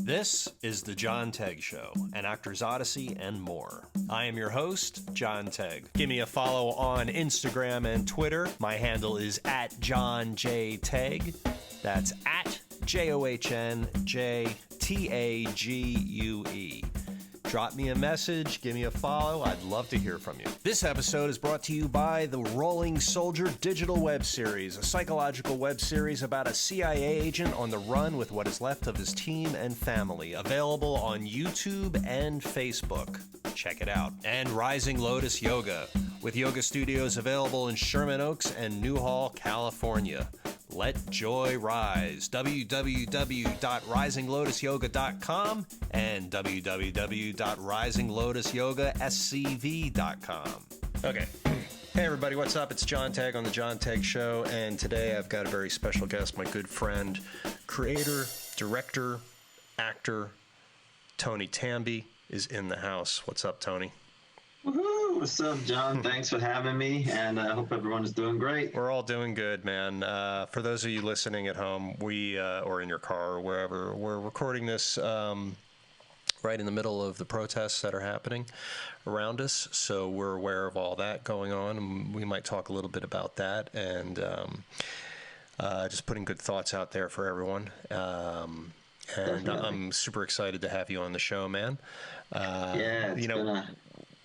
This is The John Tague Show, an actor's odyssey and more. I am your host, John Tague. Give me a follow on Instagram and Twitter. My handle is @JohnJTague. That's @JohnJTague. Drop me a message, give me a follow. I'd love to hear from you. This episode is brought to you by the Rolling Soldier digital web series, a psychological web series about a CIA agent on the run with what is left of his team and family. Available on YouTube and Facebook. Check it out. And Rising Lotus Yoga, with yoga studios available in Sherman Oaks and Newhall, California. Let joy rise. www.risinglotusyoga.com and www.risinglotusyogascv.com. Okay. Hey everybody, what's up? It's John Tague on The John Tague Show, and today I've got a very special guest, my good friend, creator, director, actor, Tony Tambi is in the house. What's up, Tony? Woohoo! What's up, John? Thanks for having me, and I hope everyone is doing great. We're all doing good, man. For those of you listening at home, or in your car or wherever, we're recording this right in the middle of the protests that are happening around us, so we're aware of all that going on, and we might talk a little bit about that, and just putting good thoughts out there for everyone. And I'm super excited to have you on the show, man.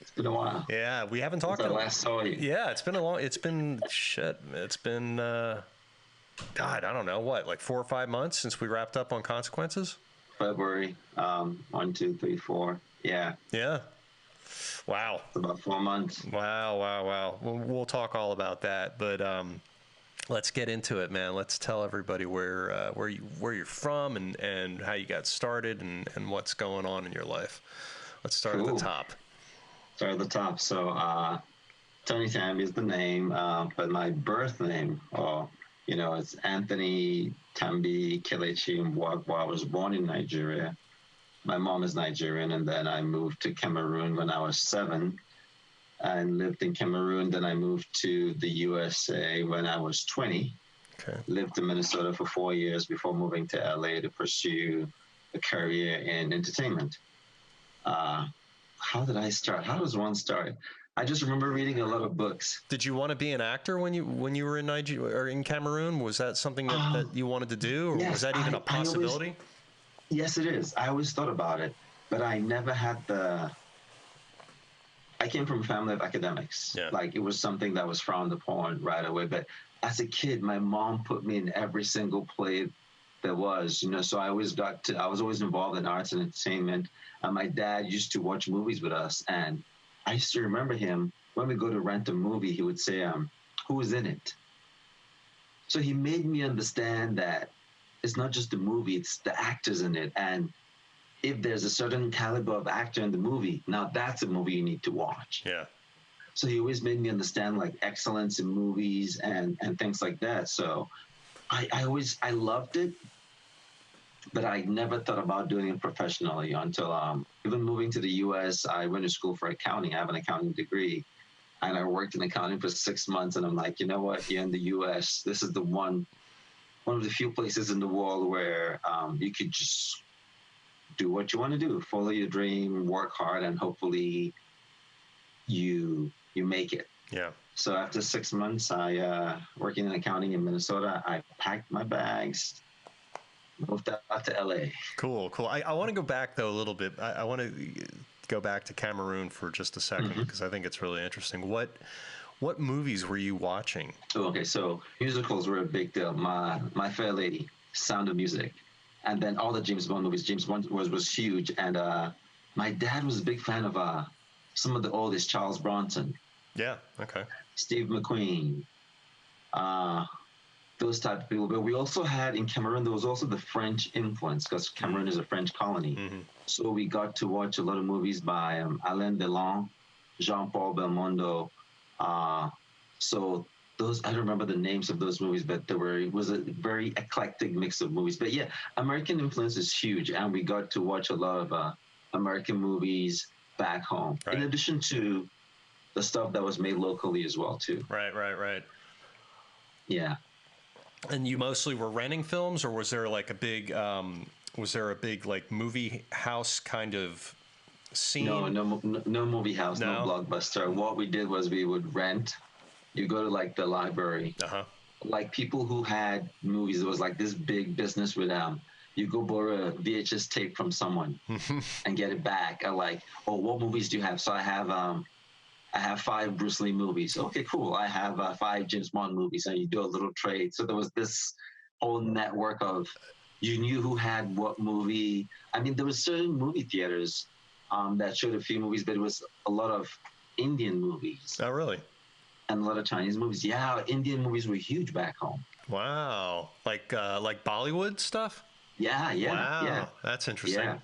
It's been a while. Yeah, we haven't talked. Since I last saw you. Yeah, it's been God, I don't know what, like 4 or 5 months since we wrapped up on Consequences. February, 1, 2, 3, 4. Yeah. Yeah. Wow. It's about 4 months. Wow. We'll talk all about that, but let's get into it, man. Let's tell everybody where you're from and how you got started and what's going on in your life. Let's start at the top. Start at the top. So, Tony Tambi is the name, but my birth name, it's Anthony Tambi Kelechi Mbwagwa. I was born in Nigeria. My mom is Nigerian, and then I moved to Cameroon when I was 7 and lived in Cameroon. Then I moved to the USA when I was 20. Okay. Lived in Minnesota for 4 years before moving to LA to pursue a career in entertainment. How did I start? How does one start? I just remember reading a lot of books. Did you want to be an actor when you were in Nigeria or in Cameroon? Was that something that you wanted to do, or yes, was that even a possibility? Yes, it is. I always thought about it, but I never had I came from a family of academics. Yeah. Like, it was something that was frowned upon right away. But as a kid, my mom put me in every single play there was, so I was always involved in arts and entertainment. And my dad used to watch movies with us. And I used to remember him, when we go to rent a movie, he would say, who is in it? So he made me understand that it's not just the movie, it's the actors in it. And if there's a certain caliber of actor in the movie, now that's a movie you need to watch. Yeah. So he always made me understand, like, excellence in movies and things like that. So I loved it, but I never thought about doing it professionally until even moving to the U.S. I went to school for accounting. I have an accounting degree, and I worked in accounting for 6 months. And I'm like, you know what? You're in the U.S. This is the one of the few places in the world where you could just do what you want to do, follow your dream, work hard, and hopefully you make it. Yeah. So after 6 months, I working in accounting in Minnesota, I packed my bags, moved out to LA. Cool. I want to go back though a little bit. I want to go back to Cameroon for just a second because I think it's really interesting. What movies were you watching? Okay, so musicals were a big deal. My Fair Lady, Sound of Music, and then all the James Bond movies. James Bond was huge, and my dad was a big fan of some of the oldest, Charles Bronson. Yeah. Okay. Steve McQueen, those type of people. But we also had in Cameroon, there was also the French influence because Cameroon is a French colony. Mm-hmm. So we got to watch a lot of movies by Alain Delon, Jean-Paul Belmondo. So those, I don't remember the names of those movies, but it was a very eclectic mix of movies. But yeah, American influence is huge, and we got to watch a lot of American movies back home, right, in addition to the stuff that was made locally as well too. Right. Yeah. And you mostly were renting films, or was there like a big Was there a big like movie house kind of scene? No movie house, no Blockbuster. What we did was we would rent. You go to like the library. Like people who had movies, it was like this big business with you go borrow a VHS tape from someone and get it back. And like, oh, what movies do you have? So I have 5 Bruce Lee movies. Okay, cool. I have 5 James Bond movies, and you do a little trade. So there was this whole network of, you knew who had what movie. I mean, there was certain movie theaters that showed a few movies, but it was a lot of Indian movies. Oh, really? And a lot of Chinese movies. Yeah, Indian movies were huge back home. Wow. Like Bollywood stuff? Yeah. Wow. Yeah. That's interesting. Yeah.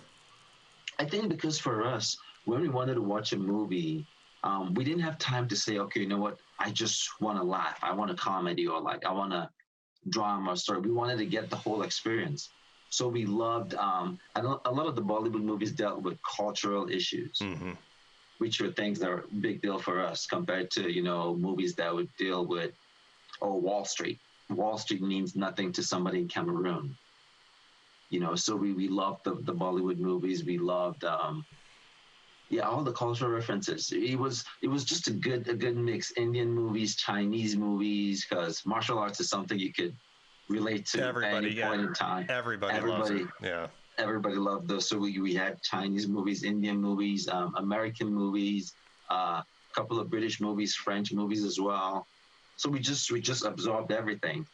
I think because for us, when we wanted to watch a movie, we didn't have time to say, okay, you know what? I just want to laugh. I want a comedy, or like I want a drama story. We wanted to get the whole experience. So we loved, a lot of the Bollywood movies dealt with cultural issues, which were things that were a big deal for us compared to, movies that would deal with, Wall Street. Wall Street means nothing to somebody in Cameroon. So we loved the Bollywood movies. We loved, all the cultural references. It was just a good mix. Indian movies, Chinese movies, because martial arts is something you could relate to at any point in time. Everybody loves it. Yeah. Everybody loved those. So we had Chinese movies, Indian movies, American movies, a couple of British movies, French movies as well. So we just absorbed everything.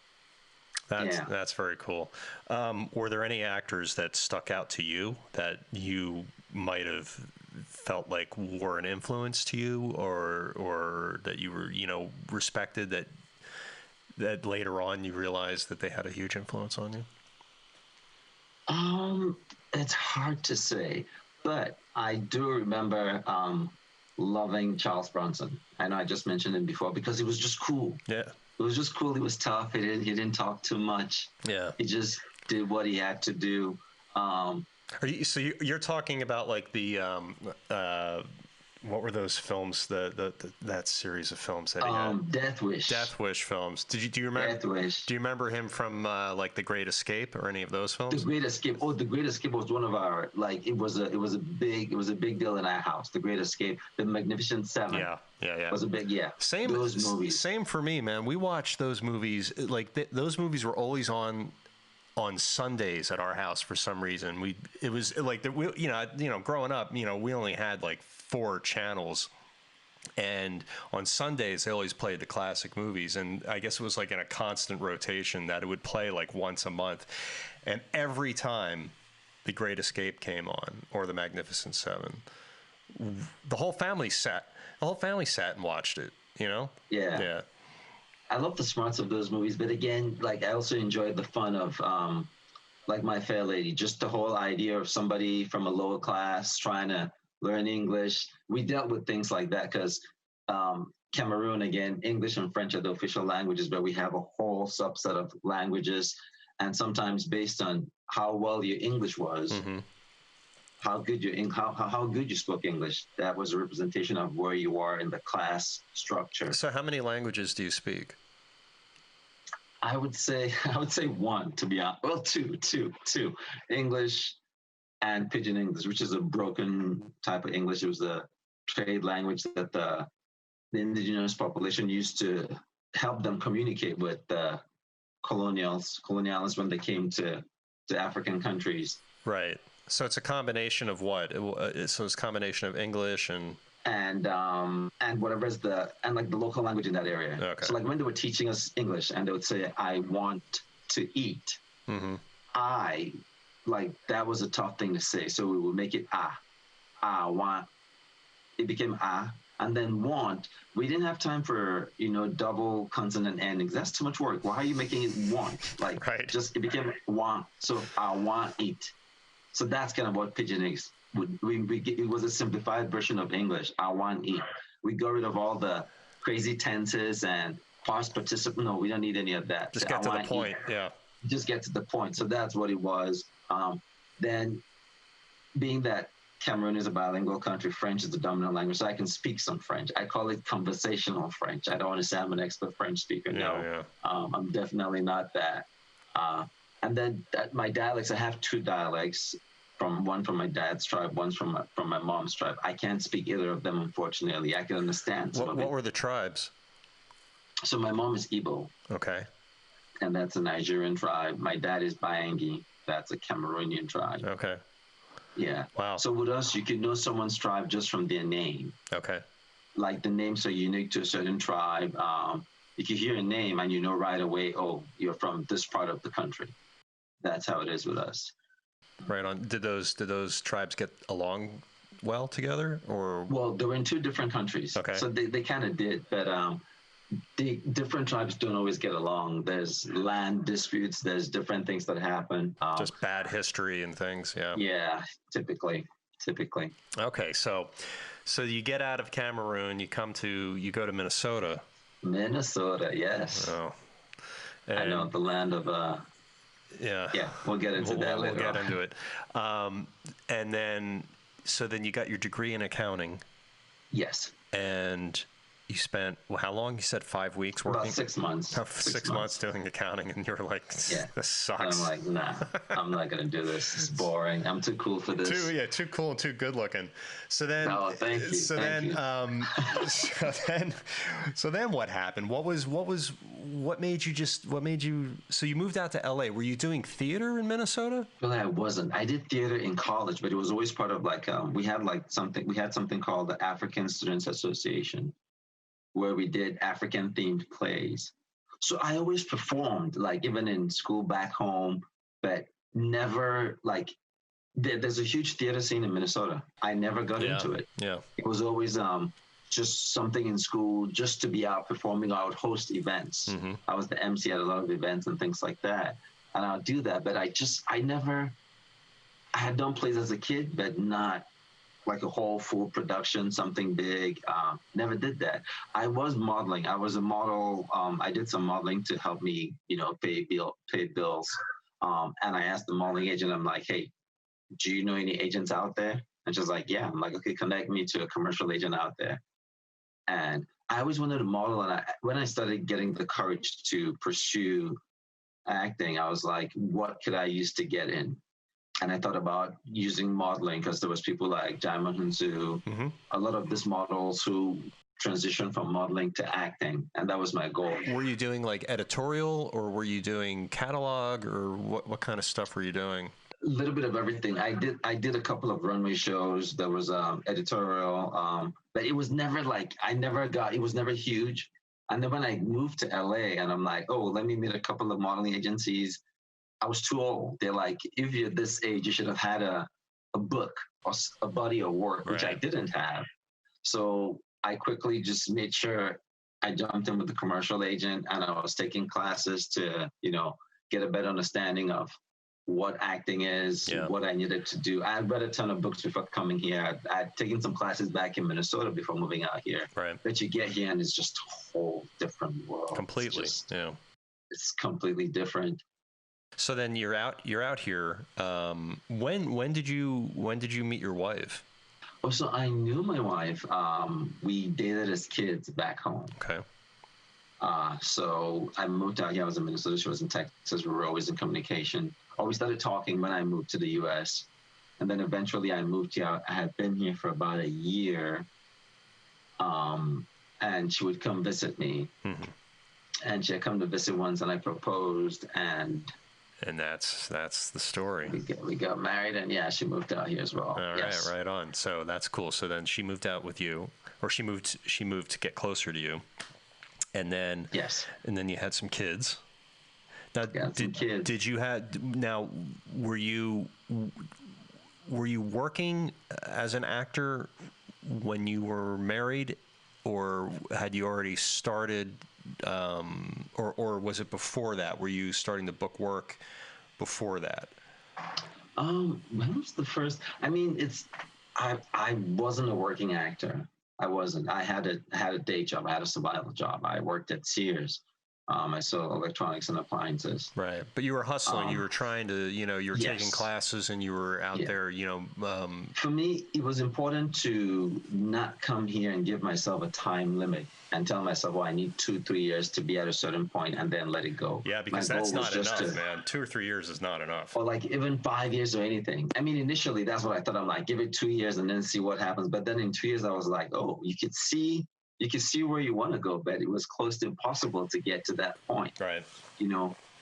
That's very cool. Were there any actors that stuck out to you that you might have felt like were an influence to you, or that you were, respected, that later on you realized that they had a huge influence on you? It's hard to say, but I do remember loving Charles Bronson. I know I just mentioned him before because he was just cool. Yeah. It was just cool. He was tough. He didn't talk too much. Yeah. He just did what he had to do. You're talking about like the what were those films? That series of films that he had? Death Wish. Death Wish films. Do you remember? Death Wish. Do you remember him from like The Great Escape or any of those films? The Great Escape. Oh, The Great Escape was one of our it was a big deal in our house. The Great Escape, The Magnificent Seven. Yeah. Was a big those movies. Same for me, man. We watched those movies. Like those movies were always on Sundays at our house for some reason. It was like growing up, we only had like 4 channels, and on Sundays they always played the classic movies, and I guess it was like in a constant rotation that it would play like once a month, and every time The Great Escape came on or The Magnificent Seven, the whole family sat and watched it. Yeah. I love the smarts of those movies, but again, like I also enjoyed the fun of like My Fair Lady, just the whole idea of somebody from a lower class trying to learn English. We dealt with things like that because Cameroon, again, English and French are the official languages, but we have a whole subset of languages, and sometimes based on how well your English was, how good you spoke English, that was a representation of where you are in the class structure. So how many languages do you speak? I would say 1, to be honest. Well, two. English and Pidgin English, which is a broken type of English. It was the trade language that the indigenous population used to help them communicate with the colonialists when they came to African countries. Right. So it's a combination of what? So it's a combination of English and whatever is the local language in that area. Okay. So like when they were teaching us English and they would say, "I want to eat," that was a tough thing to say. So we would make it want. It became and then want. We didn't have time for double consonant endings. That's too much work. Why are you making it want? It became want. So I want eat. So that's kind of what Pidgin is. It was a simplified version of English. I want eat. We got rid of all the crazy tenses and past participle. No, we don't need any of that. Just get to the point. Yeah. Just get to the point. So that's what it was. Then, being that Cameroon is a bilingual country, French is the dominant language, so I can speak some French. I call it conversational French. I don't want to say I'm an expert French speaker. No. I'm definitely not that. And then my dialects, I have two dialects, one from my dad's tribe, one's from my mom's tribe. I can't speak either of them, unfortunately. I can understand some of What it. were the tribes? So my mom is Igbo. Okay. And that's a Nigerian tribe. My dad is Bayangi. That's a Cameroonian tribe. Okay. Yeah. Wow. So with us, you can know someone's tribe just from their name. Okay. Like the names are unique to a certain tribe. You can hear a name and you know right away, oh, you're from this part of the country. That's how it is with us. Right on. Did those tribes get along well together, or? Well, they were in two different countries. Okay. So they kind of did, but the different tribes don't always get along. There's land disputes. There's different things that happen. Just bad history and things. Yeah. Yeah, typically. Okay, so you get out of Cameroon, you go to Minnesota. Minnesota, yes. Oh. I know, the land of yeah. Yeah, we'll get into that later. We'll get into it. And then you got your degree in accounting. Yes. And you spent, how long? You said 5 weeks working? About 6 months. Six months doing accounting, and you're like, yeah, this sucks. I'm like, nah, I'm not going to do this. It's boring. I'm too cool for this. Too cool and too good looking. So then, thank you. So then what happened? What made you, so you moved out to LA. Were you doing theater in Minnesota? Well, I wasn't. I did theater in college, but it was always part of we had something called the African Students Association, where we did African themed plays. So I always performed, like even in school back home, but never there's a huge theater scene in Minnesota. I never got into it. Yeah. It was always just something in school, just to be out performing. I would host events. Mm-hmm. I was the MC at a lot of events and things like that. And I'll do that, but I had done plays as a kid, but not like a whole full production, something big. Never did that. I was modeling. I was a model. I did some modeling to help me, pay bills. And I asked the modeling agent, I'm like, hey, do you know any agents out there? And she's like, yeah. I'm like, okay, connect me to a commercial agent out there. And I always wanted to model. And when I started getting the courage to pursue acting, I was like, what could I use to get in? And I thought about using modeling because there was people like Jaimon Hunsu, mm-hmm. a lot of these models who transitioned from modeling to acting. And that was my goal. Were you doing like editorial, or were you doing catalog, or what kind of stuff were you doing? A little bit of everything. I did a couple of runway shows. There was editorial, but it was never it was never huge. And then when I moved to LA and I'm like, oh, let me meet a couple of modeling agencies, I was too old. They're like, if you're this age, you should have had a book or a body of work, which I didn't have. So I quickly just made sure I jumped in with the commercial agent, and I was taking classes to, get a better understanding of what acting is, what I needed to do. I had read a ton of books before coming here. I'd taken some classes back in Minnesota before moving out here. Right. But you get here and it's just a whole different world. Completely. It's completely different. So then you're out here. When did you meet your wife? Oh, so I knew my wife. We dated as kids back home. Okay. So I moved out here. I was in Minnesota. She was in Texas. We were always in communication. We started talking when I moved to the U.S. And then eventually I moved here. I had been here for about a year. And she would come visit me. Mm-hmm. And she had come to visit once, and I proposed, and that's the story. We got married, and she moved out here as well. All right, right on. So that's cool. So then she moved out with you, or she moved to get closer to you, and then and then you had some kids. Now, did you were you working as an actor when you were married, or had you already started? Or was it before that? Were you starting to book work before that? When was the first? I mean, I wasn't a working actor. I wasn't. I had a day job. I had a survival job. I worked at Sears. I saw electronics and appliances. Right. But you were hustling. You were trying to, you were taking Yes. classes and you were out there, For me, it was important to not come here and give myself a time limit and tell myself, well, I need 2-3 years to be at a certain point and then let it go. Yeah, because my that's goal was not just enough, man. 2 or 3 years is not enough. or like even 5 years or anything. I mean, initially that's what I thought. I'm like, give it 2 years and then see what happens. But then in 2 years, I was like, oh, you could see where you want to go, but it was close to impossible to get to that point. Right.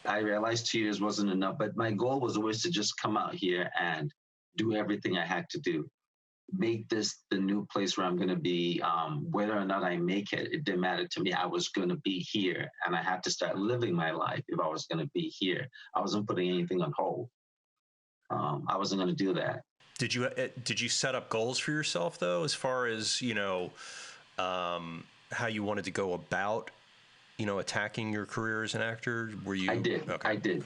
I realized 2 years wasn't enough, but my goal was always to just come out here and do everything I had to do. Make this the new place where I'm going to be. Whether or not I make it, it didn't matter to me. I was going to be here, and I had to start living my life if I was going to be here. I wasn't putting anything on hold. I wasn't going to do that. Did you set up goals for yourself though, as far as how you wanted to go about attacking your career as an actor? Were you? I did. Okay. I did.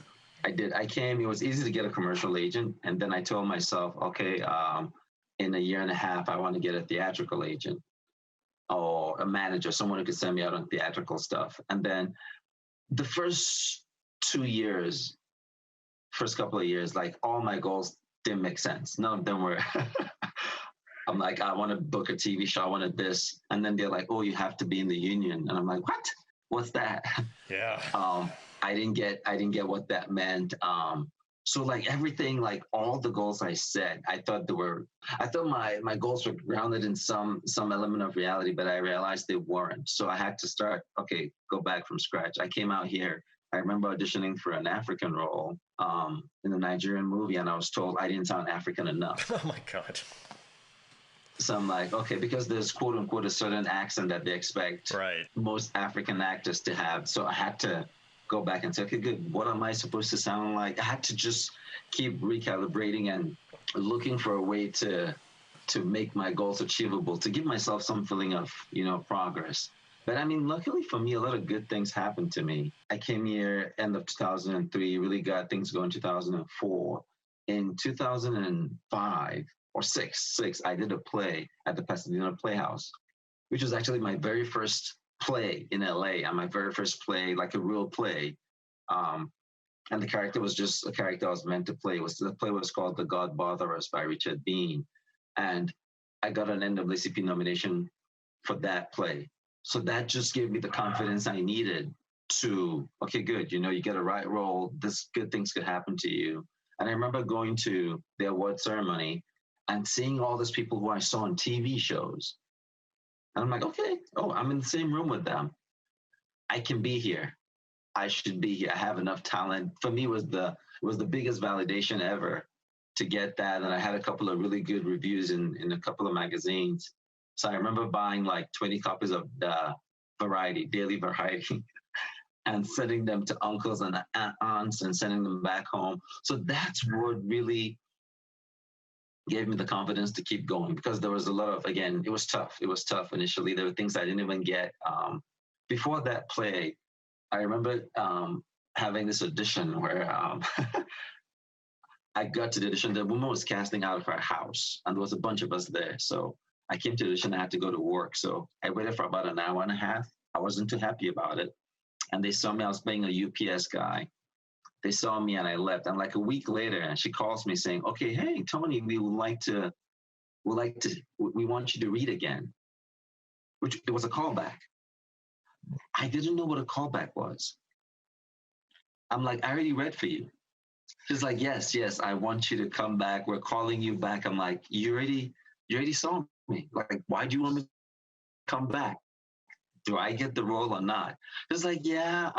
I came. It was easy to get a commercial agent, and then I told myself, okay, in a year and a half, I want to get a theatrical agent or a manager, someone who could send me out on theatrical stuff. And then the first couple of years, like all my goals didn't make sense. None of them were. I'm like, I want to book a TV show. I wanted this. And then they're like, oh, you have to be in the union. And I'm like, what? What's that? Yeah. I didn't get what that meant. So like everything, like all the goals I set, I thought my goals were grounded in some element of reality, but I realized they weren't. So I had to go back from scratch. I came out here. I remember auditioning for an African role in a Nigerian movie, and I was told I didn't sound African enough. Oh my God. So I'm like, okay, because there's quote unquote a certain accent that they expect most African actors to have. So I had to go back and say, okay, good. What am I supposed to sound like? I had to just keep recalibrating and looking for a way to make my goals achievable, to give myself some feeling of, progress. But I mean, luckily for me, a lot of good things happened to me. I came here end of 2003, really got things going 2004. In 2005 or six, I did a play at the Pasadena Playhouse, which was actually my very first play in LA, and my very first play, like a real play. And the character was just a character I was meant to play. The play was called The God Botherers by Richard Bean. And I got an NAACP nomination for that play. So that just gave me the confidence I needed to, okay, good, you get a right role, this good things could happen to you. And I remember going to the award ceremony and seeing all these people who I saw on TV shows. And I'm like, okay, I'm in the same room with them. I can be here. I should be here. I have enough talent. For me, it was the biggest validation ever to get that. And I had a couple of really good reviews in a couple of magazines. So I remember buying like 20 copies of the Daily Variety, and sending them to uncles and aunts and sending them back home. So that's what really gave me the confidence to keep going, because there was a lot of, again, it was tough. It was tough initially. There were things I didn't even get. Before that play, I remember having this audition where I got to the audition. The woman was casting out of her house, and there was a bunch of us there. So I came to the audition. I had to go to work. So I waited for about an hour and a half. I wasn't too happy about it. And they saw me. I was playing a UPS guy. They saw me and I left. And like a week later, she calls me saying, okay, hey, Tony, we want you to read again, which it was a callback. I didn't know what a callback was. I'm like, I already read for you. She's like, yes, I want you to come back. We're calling you back. I'm like, you already saw me. Like, why do you want me to come back? Do I get the role or not? It's like, yeah,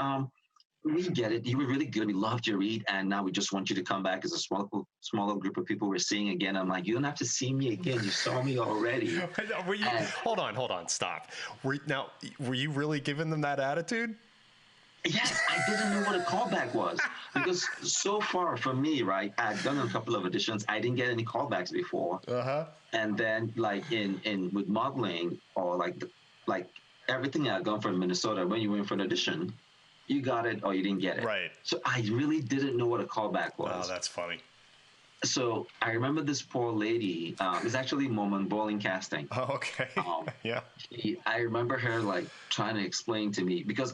we get it. You were really good. We loved your read, and now we just want you to come back as a smaller group of people we're seeing again. I'm like, you don't have to see me again. You saw me already. Hold on, stop. Were you really giving them that attitude? Yes, I didn't know what a callback was, because so far for me, right, I'd done a couple of auditions. I didn't get any callbacks before. And then like in with modeling, or like everything I'd done from Minnesota, when you went for an audition, you got it or you didn't get it. Right. So I really didn't know what a callback was. Oh, that's funny. So I remember this poor lady. It's actually Moment Bowling Casting. Oh, okay. Yeah. I remember her like trying to explain to me, because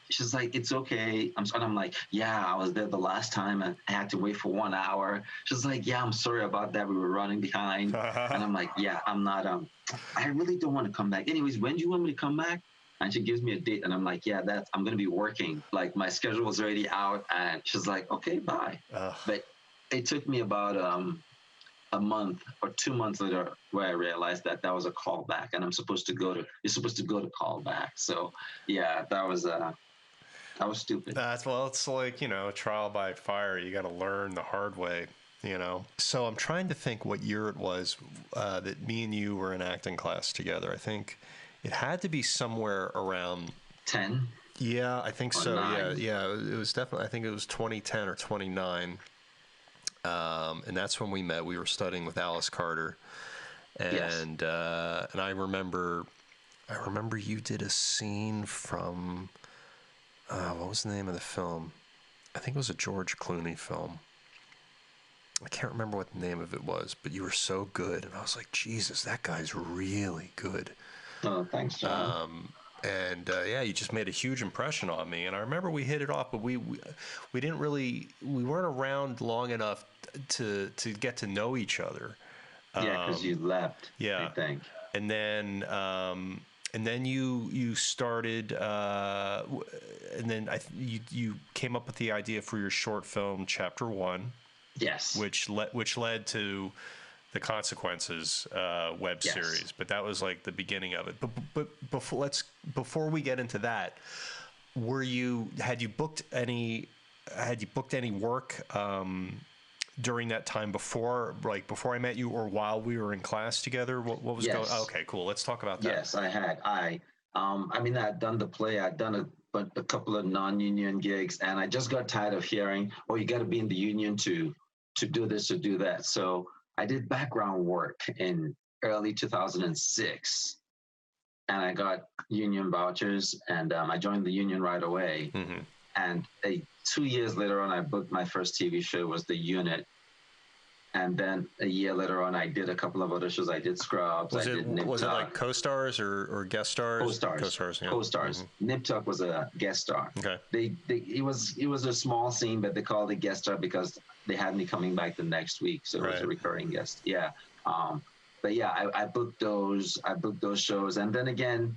she's like, it's okay. I'm like, yeah, I was there the last time and I had to wait for 1 hour. She's like, yeah, I'm sorry about that. We were running behind. And I'm like, yeah, I'm not, I really don't want to come back. Anyways, when do you want me to come back? And she gives me a date and I'm like, yeah, I'm going to be working. Like my schedule was already out and she's like, okay, bye. But it took me about, a month or 2 months later where I realized that was a callback and you're supposed to go to callback. So yeah, that was stupid. Well, it's like, trial by fire. You got to learn the hard way, So I'm trying to think what year it was that me and you were in acting class together. I think it had to be somewhere around 10. Yeah, I think so. 9. Yeah. It was definitely, I think it was 2010 or 2009. And that's when we met. We were studying with Alice Carter. And yes. And I remember you did a scene from what was the name of the film? I think it was a George Clooney film. I can't remember what the name of it was, but you were so good, and I was like, Jesus, that guy's really good. Oh, thanks, John. And you just made a huge impression on me. And I remember we hit it off, but we didn't really, we weren't around long enough to get to know each other. Yeah, because you left. Yeah, I think. And then you started, and then you came up with the idea for your short film, Chapter 1. Yes. Which led to the Consequences web series, but that was like the beginning of it. But before we get into that, had you booked any work during that time before I met you or while we were in class together? What was going? Okay, cool. Let's talk about that. Yes, I had. I'd done the play. I'd done a couple of non-union gigs, and I just got tired of hearing, "Oh, you got to be in the union to do this or do that." So I did background work in early 2006, and I got union vouchers, and I joined the union right away. Mm-hmm. And 2 years later on, I booked my first TV show, was The Unit. And then a year later on, I did a couple of other shows. I did Scrubs. Was it like co-stars or guest stars? Co-stars. Co-stars. Yeah. Co-stars. Mm-hmm. Nip Tuck was a guest star. Okay. It was a small scene, but they called it guest star because they had me coming back the next week, so it was a recurring guest. Yeah. But yeah, I booked those. I booked those shows, and then again,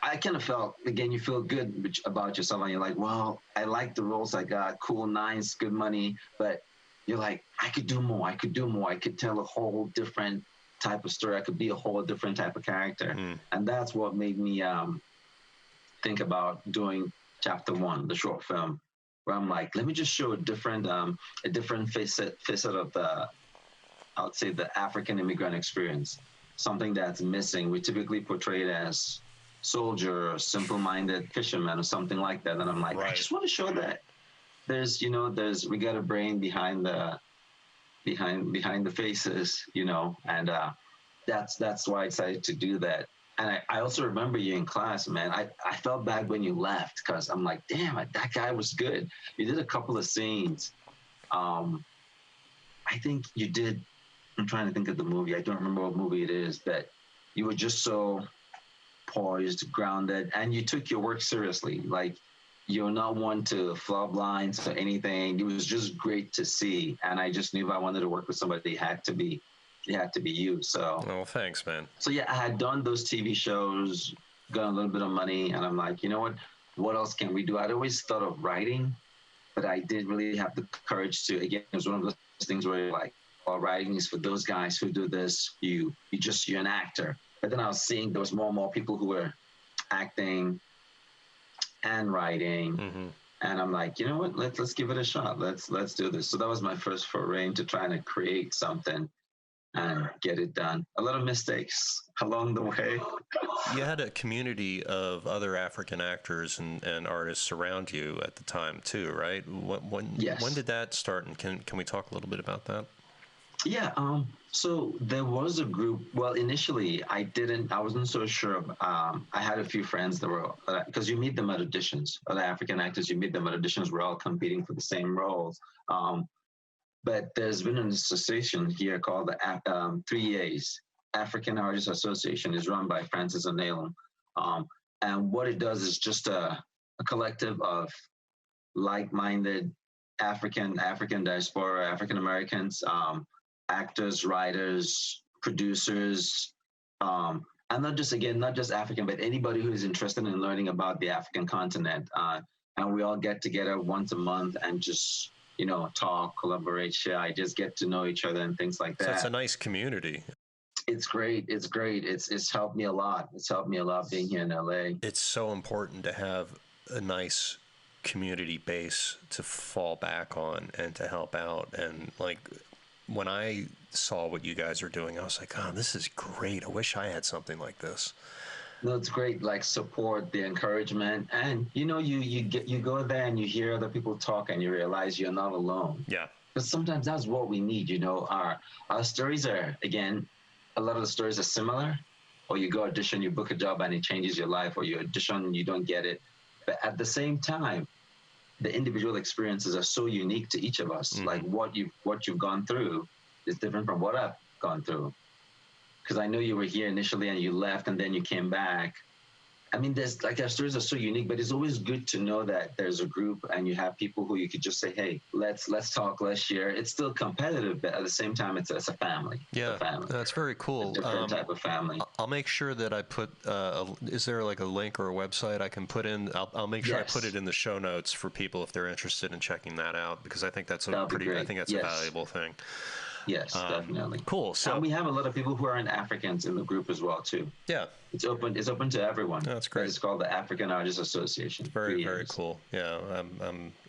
I kind of felt, again, you feel good about yourself, and you're like, well, I like the roles I got, cool, nice, good money, but you're like, I could do more. I could tell a whole different type of story. I could be a whole different type of character. Mm. And that's what made me think about doing Chapter 1, the short film, where I'm like, let me just show a different facet of I would say, the African immigrant experience, something that's missing. We typically portray it as soldier or simple-minded fisherman or something like that. And I'm like, I just want to show that we got a brain behind the faces, and that's why I decided to do that. And I also remember you in class, man. I felt bad when you left because I'm like, damn, that guy was good. You did a couple of scenes. I think you did. I'm trying to think of the movie. I don't remember what movie it is, but you were just so poised, grounded, and you took your work seriously. Like, you're not one to flub lines or anything. It was just great to see. And I just knew if I wanted to work with somebody, it had to be you. So, oh, thanks, man. So yeah, I had done those TV shows, got a little bit of money, and I'm like, you know what else can we do? I'd always thought of writing, but I didn't really have the courage to. Again, it was one of those things where you're like, well, writing is for those guys who do this. You're an actor. But then I was seeing there was more and more people who were acting and writing, mm-hmm. and I'm like, you know what? Let's give it a shot. Let's do this. So that was my first foray into trying to create something and get it done. A lot of mistakes along the way. You had a community of other African actors and artists around you at the time too, right? Yes. When did that start? And can we talk a little bit about that? Yeah. So there was a group. Well, initially I wasn't so sure. I had a few friends that were, because you meet them at auditions. Other African actors, you meet them at auditions. We're all competing for the same roles. But there's been an association here called the 3As, African Artists Association. Is run by Francis Onelum. And what it does is just a a collective of like-minded African diaspora, African Americans, actors, writers, producers, and not just African, but anybody who is interested in learning about the African continent. And we all get together once a month and just talk, collaborate, share ideas, get to know each other, and things like that. So it's a nice community. It's great. It's helped me a lot. It's helped me a lot being here in LA. It's so important to have a nice community base to fall back on and to help out. And like when I saw what you guys are doing, I was like, oh, this is great. I wish I had something like this. No, it's great. Like support, the encouragement, and you go there and you hear other people talk and you realize you're not alone. Yeah. Because sometimes that's what we need. Our stories are, again, a lot of the stories are similar. Or you go audition, you book a job, and it changes your life. Or you audition and you don't get it. But at the same time, the individual experiences are so unique to each of us. Mm-hmm. Like what you've gone through is different from what I've gone through. Because I know you were here initially and you left and then you came back. I mean, there's like our stories are so unique, but it's always good to know that there's a group and you have people who you could just say, hey, let's talk, let's share. It's still competitive, but at the same time, it's a family. Yeah, it's a family. That's very cool. A different type of family. I'll make sure that I put, is there like a link or a website I can put in? I'll make sure I put it in the show notes for people if they're interested in checking that out, because I think that's a valuable thing. Yes, definitely. Cool. So we have a lot of people who aren't Africans in the group as well too. Yeah, it's open to everyone. That's great. It's called the African Artists Association. Very cool. Yeah,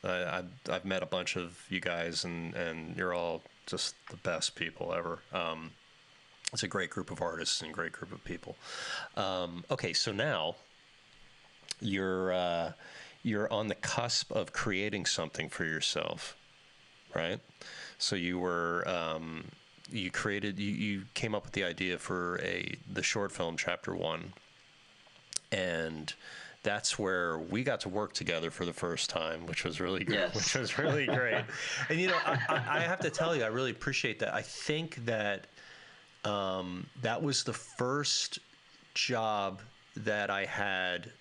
I've met a bunch of you guys, and you're all just the best people ever. It's a great group of artists and great group of people. Okay, so now you're on the cusp of creating something for yourself, right? So you were, you came up with the idea for the short film Chapter 1, and that's where we got to work together for the first time, which was really good. Yes. Which was really great. And I have to tell you, I really appreciate that. I think that that was the first job that I had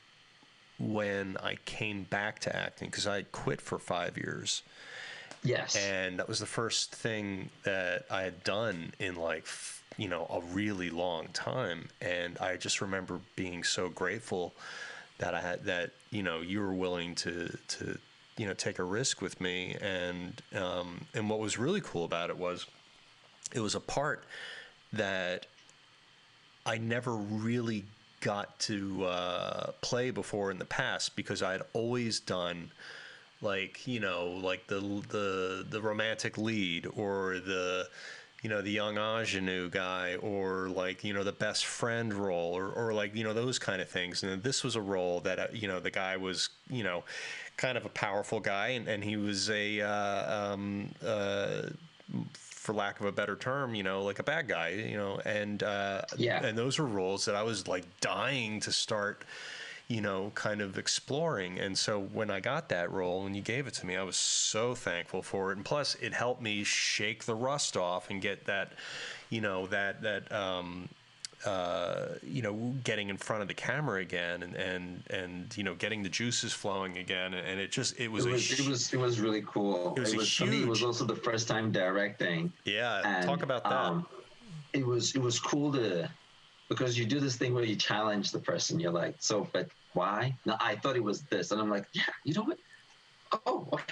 when I came back to acting, because I had quit for 5 years. Yes. And that was the first thing that I had done in a really long time. And I just remember being so grateful that you were willing to take a risk with me. And what was really cool about it was a part that I never really got to play before in the past, because I had always done like the romantic lead, or the young ingenue guy, or the best friend role, or those kind of things. And this was a role that the guy was kind of a powerful guy, and he was for lack of a better term, like a bad guy, and those were roles that I was like dying to start kind of exploring. And so when I got that role and you gave it to me, I was so thankful for it. And plus it helped me shake the rust off and get that, getting in front of the camera again, and getting the juices flowing again. And it was really cool. For me, it was also the first time directing. Yeah. And, talk about that. It was cool because you do this thing where you challenge the person. You're like, so, but why? No, I thought it was this. And I'm like, yeah, you know what? Oh, okay.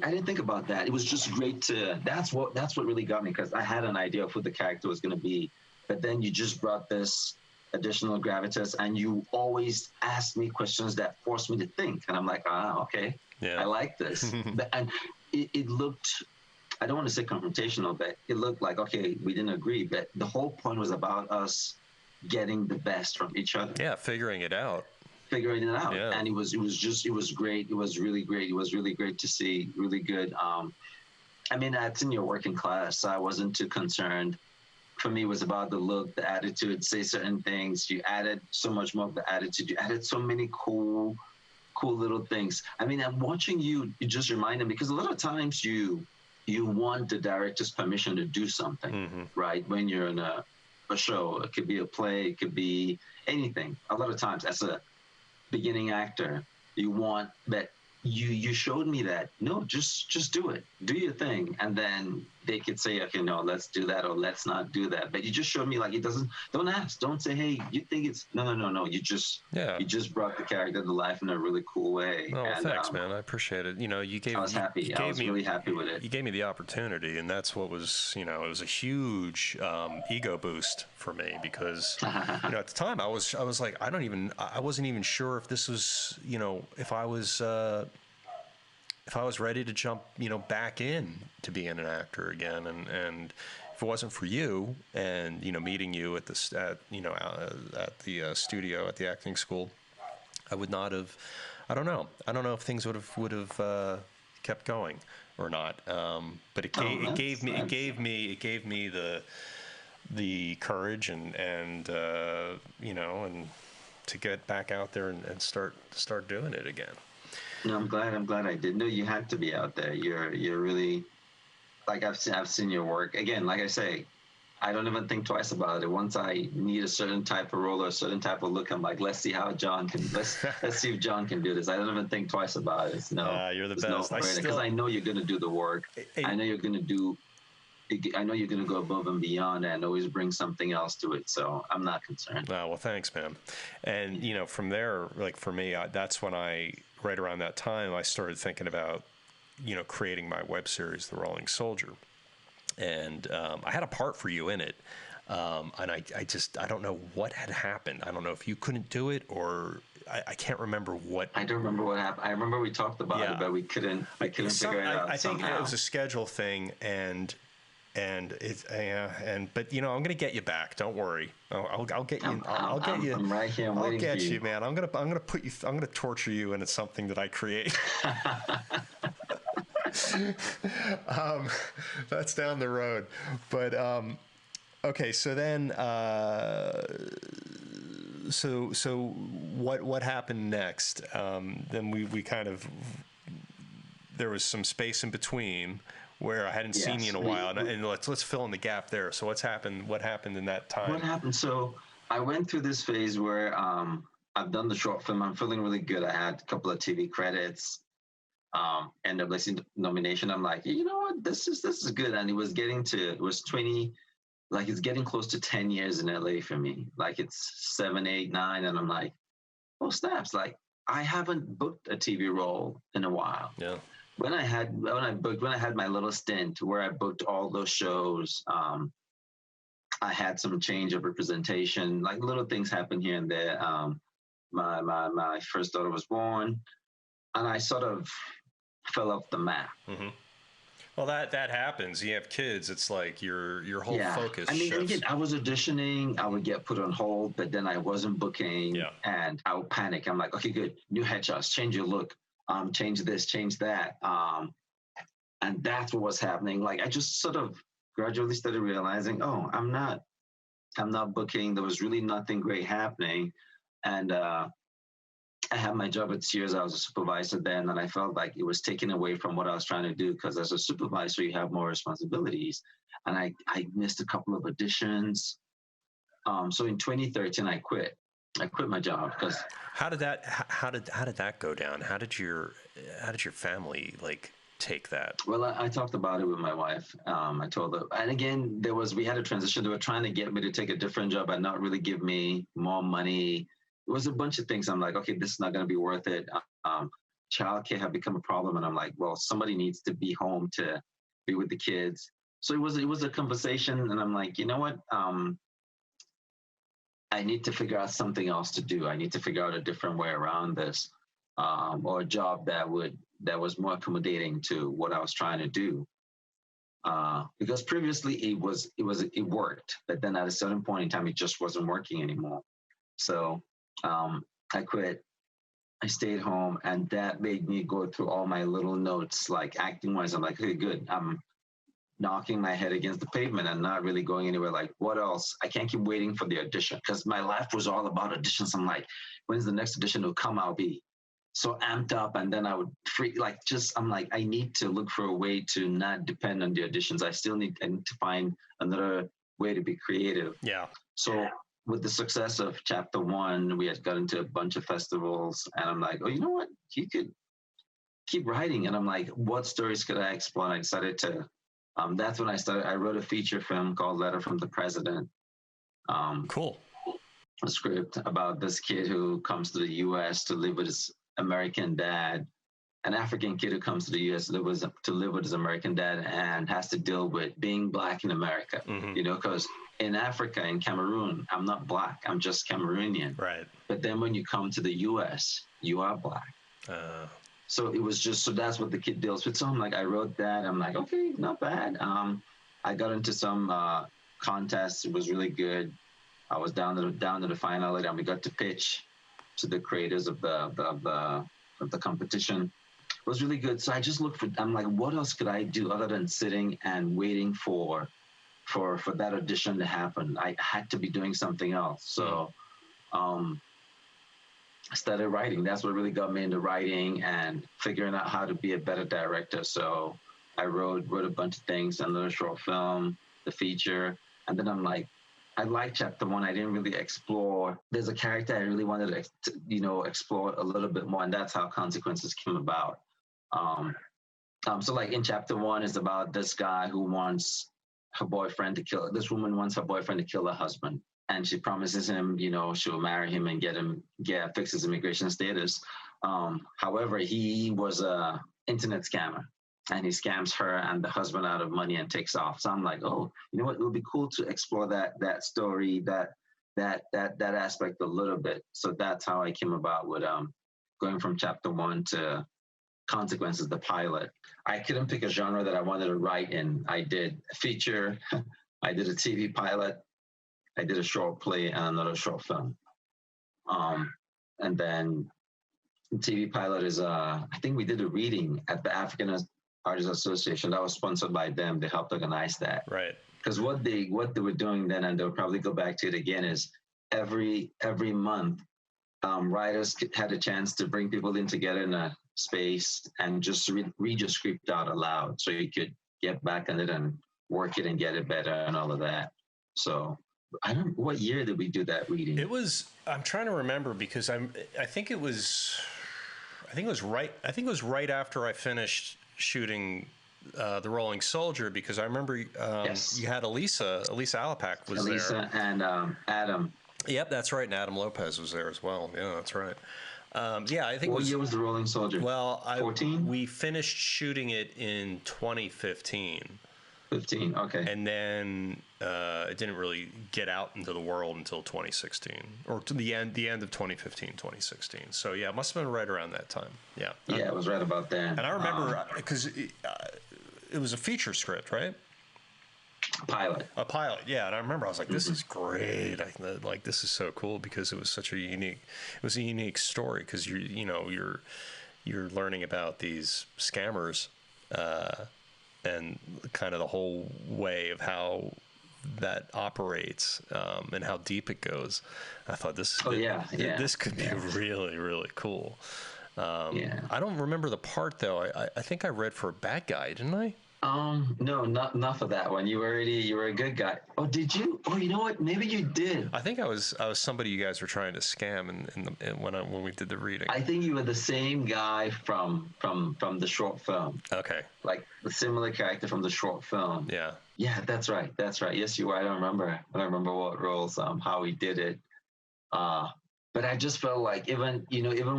I didn't think about that. It was just great that's what really got me, because I had an idea of who the character was going to be. But then you just brought this additional gravitas, and you always asked me questions that forced me to think. And I'm like, okay, yeah. I like this. And it looked, I don't want to say confrontational, but it looked like, okay, we didn't agree. But the whole point was about us getting the best from each other. Yeah, figuring it out. Yeah. And it was great. It was really great. It was really great to see. Really good. I mean, it's in your working class, so I wasn't too concerned. For me, it was about the look, the attitude, say certain things. You added so much more of the attitude. You added so many cool little things. I mean, I'm watching you just reminded me, because a lot of times you want the director's permission to do something, right? When you're in a show, it could be a play, it could be anything. A lot of times, as a beginning actor, You want that. You showed me that. No, just do it. Do your thing, and then they could say, okay, no, let's do that, or let's not do that. But you just showed me, like, it doesn't. Don't ask. Don't say, hey, you think it's no. You just brought the character to life in a really cool way. Oh, and, thanks, man. I appreciate it. You know, I was happy. I was really happy with it. You gave me the opportunity, and that's what was, it was a huge ego boost for me because, at the time I was like, I wasn't even sure if this was, if I was ready to jump, back in to being an actor again, and if it wasn't for you and meeting you at the studio at the acting school, I would not have. I don't know if things would have kept going or not. But it gave me the courage and to get back out there and start doing it again. No, I'm glad I did. No, you had to be out there. You're really, like, I've seen your work. Again, like I say, I don't even think twice about it. Once I need a certain type of role or a certain type of look, I'm like, let's see how John can. Let's see if John can do this. I don't even think twice about it. No, you're the best. Because I know you're going to do the work. I know you're going to do. I know you're going to go above and beyond and always bring something else to it. So I'm not concerned. Well, thanks, man. And from there, like for me, that's when right around that time, I started thinking about, creating my web series, The Rolling Soldier. And I had a part for you in it. And I don't know what had happened. I don't know if you couldn't do it or I can't remember what. I don't remember what happened. I remember we talked about it, but we couldn't figure it out. I think somehow. It was a schedule thing, but I'm gonna get you back. Don't worry. I'll get you. I'll get you. I'm right here. I'll get you, man. I'm gonna put you. I'm gonna torture you into something that I create. That's down the road, but okay. So then, so what happened next? Then we kind of, there was some space in between where I hadn't seen you in a while, and let's fill in the gap there. So what's happened? What happened in that time? What happened? So I went through this phase where I've done the short film. I'm feeling really good. I had a couple of TV credits. NAACP nomination. I'm like, you know what, this is good. And it's getting close to 10 years in LA for me. Like it's 7, 8, 9, and I'm like, oh snaps! Like I haven't booked a TV role in a while. Yeah. When I had my little stint where I booked all those shows, I had some change of representation. Like little things happen here and there. My first daughter was born, and I sort of fell off the map. Mm-hmm. Well, that happens. You have kids. It's like your whole focus. I mean, shifts. again, I was auditioning. I would get put on hold, but then I wasn't booking, and I would panic. I'm like, okay, good, new headshots, change your look, change this, change that, and that's what was happening. Like I just sort of gradually started realizing, oh, I'm not booking. There was really nothing great happening, and I had my job at Sears. I was a supervisor then, and I felt like it was taken away from what I was trying to do because as a supervisor, you have more responsibilities. And I missed a couple of auditions. So in 2013, I quit. I quit my job because. How did that go down? How did your family take that? Well, I talked about it with my wife. I told her, and again, we had a transition. They were trying to get me to take a different job and not really give me more money. It was a bunch of things. I'm like, okay, this is not going to be worth it. Childcare had become a problem, and I'm like, well, somebody needs to be home to be with the kids. So it was a conversation, and I'm like, you know what? I need to figure out something else to do. I need to figure out a different way around this, or a job that was more accommodating to what I was trying to do. Because previously it worked, but then at a certain point in time, it just wasn't working anymore. So I quit. I stayed home, and that made me go through all my little notes, like acting wise. I'm like, okay, good. I'm knocking my head against the pavement and not really going anywhere. Like, what else? I can't keep waiting for the audition because my life was all about auditions. I'm like, when's the next audition will come? I'll be so amped up, and then I would I'm like, I need to look for a way to not depend on the auditions. I need to find another way to be creative. Yeah. So with the success of chapter 1, we had got into a bunch of festivals, and I'm like, oh, you know what? You could keep writing. And I'm like, what stories could I explore? And I decided to, that's when I wrote a feature film called Letter from the President. Cool. A script about this kid who comes to the U.S. to live with his American dad, an African kid who comes to the U.S. to live with his American dad and has to deal with being Black in America, you know, because in Africa, in Cameroon, I'm not Black, I'm just Cameroonian. Right. But then when you come to the U.S., you are Black. So it was just, so that's what the kid deals with. So I'm like, I wrote that. I'm like, okay, not bad. I got into some contests. It was really good. I was down to the final, and we got to pitch to the creators of the competition. It was really good. So I just looked for, I'm like, what else could I do other than sitting and waiting for that audition to happen? I had to be doing something else. So I started writing. That's what really got me into writing and figuring out how to be a better director. So I wrote a bunch of things, another short film, the feature, and then I'm like, I like chapter 1. I didn't really explore. There's a character I really wanted to explore a little bit more, and that's how Consequences came about. So like in chapter 1 is about this guy who wants her boyfriend to kill. This woman wants her boyfriend to kill her husband, and she promises him, she'll marry him and fix his immigration status. However, he was a internet scammer, and he scams her and the husband out of money and takes off. So I'm like, oh, you know what? It would be cool to explore that story, that aspect a little bit. So that's how I came about with going from chapter 1 to Consequences, the pilot. I couldn't pick a genre that I wanted to write in. I did a feature, I did a TV pilot, I did a short play, and another short film. And then the TV pilot is, I think we did a reading at the African Artists Association. That was sponsored by them. They helped organize that. Right. Because what they were doing then, and they'll probably go back to it again, is every month, writers had a chance to bring people in together in a space and just read your script out aloud, so you could get back on it and work it and get it better and all of that. So I don't. What year did we do that reading? It was. I'm trying to remember because I think it was right after I finished shooting The Rolling Soldier, because I remember Yes. you had Elisa Alapak was there. Elisa and Adam. Yep, that's right. And Adam Lopez was there as well. Yeah, that's right. Yeah, I think. What year was The Rolling Soldier? Well, 14? We finished shooting it in 2015. 15, okay. And then it didn't really get out into the world until 2016, or to the end of 2015, 2016. So yeah, it must have been right around that time. Yeah. Yeah, it was right about then. And I remember because it was a feature script, right? A pilot, yeah. And I remember I was like, "This is great! Like this is so cool," because it was such a unique story. Because you're learning about these scammers and kind of the whole way of how that operates and how deep it goes. I thought this could be really, really cool. I don't remember the part though. I think I read for a bad guy, didn't I? No, not for that one. You were a good guy. Oh, did you? Oh, you know what? Maybe you did. I think I was somebody you guys were trying to scam when we did the reading. I think you were the same guy from the short film. Okay. Like the similar character from the short film. Yeah. Yeah, that's right. Yes, you were. I don't remember what roles, how he did it. But I just felt like even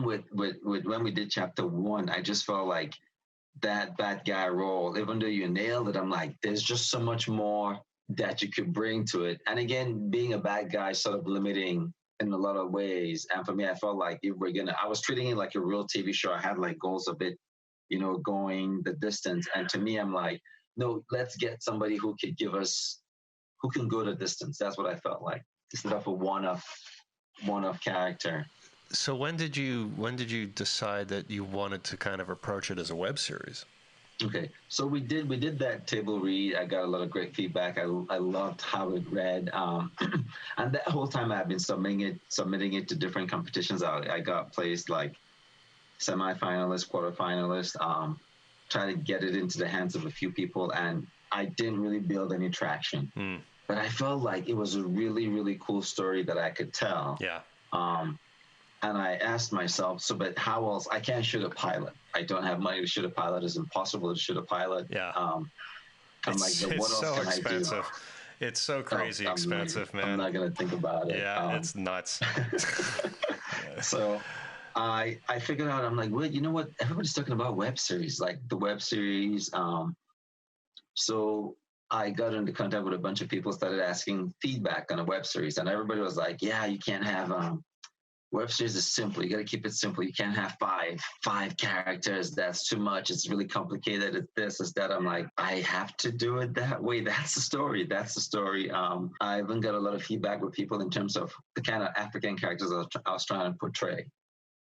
with when we did chapter 1, I just felt like that bad guy role, even though you nailed it, I'm like, there's just so much more that you could bring to it. And again, being a bad guy is sort of limiting in a lot of ways. And for me, I felt like I was treating it like a real TV show. I had like goals of it, going the distance. And to me, I'm like, no, let's get somebody who can go the distance. That's what I felt like, instead of a one-off character. So when did you decide that you wanted to kind of approach it as a web series? Okay, so we did that table read. I got a lot of great feedback. I loved how it read, and that whole time I've been submitting it to different competitions. I got placed like semi-finalist, quarterfinalist. Trying to get it into the hands of a few people, and I didn't really build any traction. but I felt like it was a really, really cool story that I could tell. Yeah. And I asked myself, so, but how else? I can't shoot a pilot. I don't have money to shoot a pilot. It's impossible to shoot a pilot. Yeah. I'm like, but what else so can expensive. I do? It's so crazy expensive, man. I'm not going to think about it. Yeah, it's nuts. So I figured out, I'm like, well, you know what? Everybody's talking about web series, like the web series. So I got into contact with a bunch of people, started asking feedback on a web series. And everybody was like, yeah, you can't have web series is simple. You got to keep it simple. You can't have five characters. That's too much. It's really complicated. It's this, it's that. I'm like, I have to do it that way. That's the story. That's the story. I even got a lot of feedback with people in terms of the kind of African characters I was trying to portray.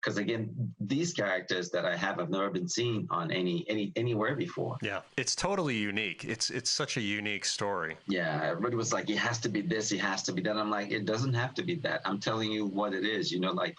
Because again, these characters that I have never been seen on anywhere before. Yeah, it's totally unique. It's such a unique story. Yeah, everybody was like, it has to be this, it has to be that. I'm like, it doesn't have to be that. I'm telling you what it is. You know, like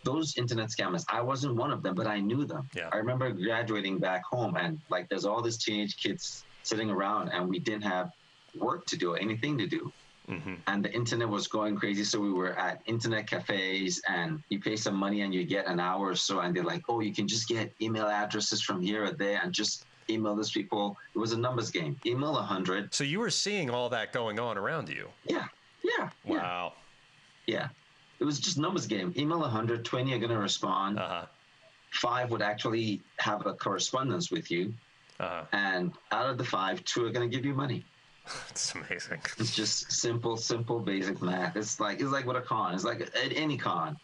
those internet scammers, I wasn't one of them, but I knew them. Yeah. I remember graduating back home and like there's all these teenage kids sitting around and we didn't have work to do or anything to do. Mm-hmm. And the internet was going crazy. So we were at internet cafes and you pay some money and you get an hour or so. And they're like, oh, you can just get email addresses from here or there and just email these people. It was a numbers game. Email 100. So you were seeing all that going on around you? Yeah. Wow. Yeah. It was just numbers game. Email 100, 20 are going to respond. 5 would actually have a correspondence with you. And out of the 5, 2 are going to give you money. It's amazing. It's just simple, basic math. It's like with a con. It's like any con,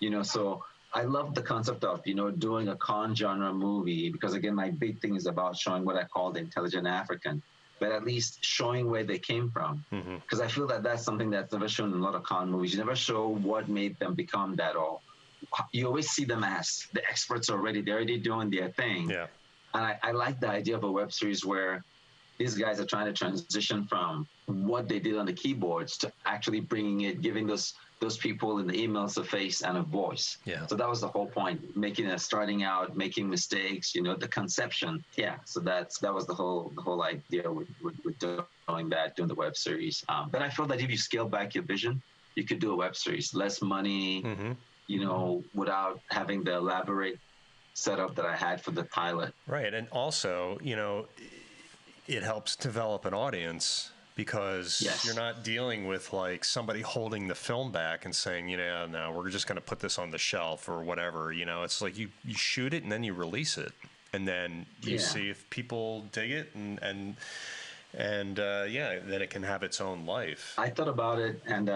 you know. So I love the concept of, you know, doing a con genre movie because again, my big thing is about showing what I call the intelligent African, but at least showing where they came from. Because I feel that that's something that's never shown in a lot of con movies. You never show what made them become that, or you always see them as the experts already. They're already doing their thing. Yeah. And I like the idea of a web series where these guys are trying to transition from what they did on the keyboards to actually bringing it, giving those people in the emails a face and a voice. Yeah. So that was the whole point, starting out, making mistakes, you know, the conception. Yeah. So that was the whole idea with doing that, doing the web series. But I felt that if you scale back your vision, you could do a web series, less money, you know, without having the elaborate setup that I had for the pilot. Right. And also, you know, it helps develop an audience because you're not dealing with like somebody holding the film back and saying, you know, no, we're just going to put this on the shelf or whatever. You know, it's like you shoot it and then you release it and then you see if people dig it and then it can have its own life. I thought about it and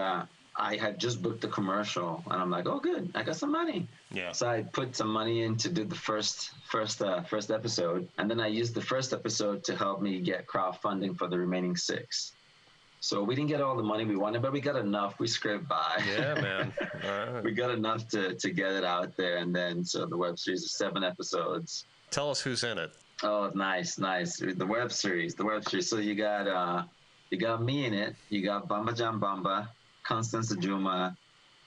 I had just booked the commercial and I'm like, oh, good, I got some money. Yeah. So I put some money in to do the first episode, and then I used the first episode to help me get crowdfunding for the remaining 6. So we didn't get all the money we wanted, but we got enough. We scraped by. Yeah, man. All right. We got enough to get it out there, and then so the web series is 7 episodes. Tell us who's in it. Oh, nice. The web series. So you got me in it. You got Bamba John Bamba, Constance Ajuma,